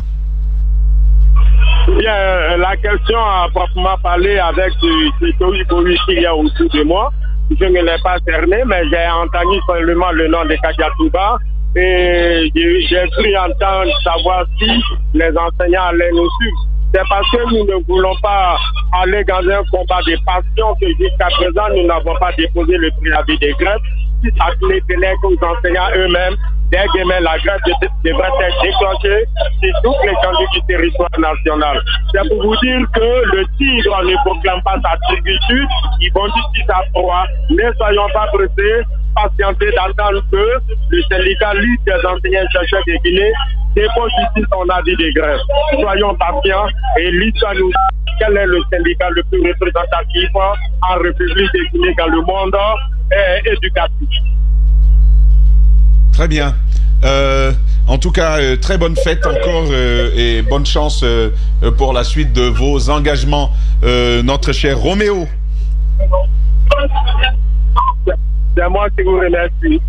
Bien, la question a proprement parlé avec ce qu'il y a autour de moi. Je ne l'ai pas cerné, mais j'ai entendu seulement le nom de Kadia Touba et j'ai cru entendre savoir si les enseignants allaient nous suivre. C'est parce que nous ne voulons pas aller dans un combat de passion que jusqu'à présent nous n'avons pas déposé le préavis de grève. Si ça tenait aux enseignants eux-mêmes, dès demain la grève devrait être déclenchée sur toutes les étendues du territoire national. C'est pour vous dire que le tigre ne proclame pas sa servitude, ils vont dire sa proie. Ne soyons pas pressés, patienter d'attendre que le syndicat Ligue des enseignants chercheurs de Guinée dépose ici son avis de grève. Soyons patients et l'histoire nous dit quel est le syndicat le plus représentatif en République de Guinée dans le monde éducatif. Très bien. En tout cas, très bonne fête encore et bonne chance pour la suite de vos engagements, notre cher Roméo. C'est moi qui vous remercie.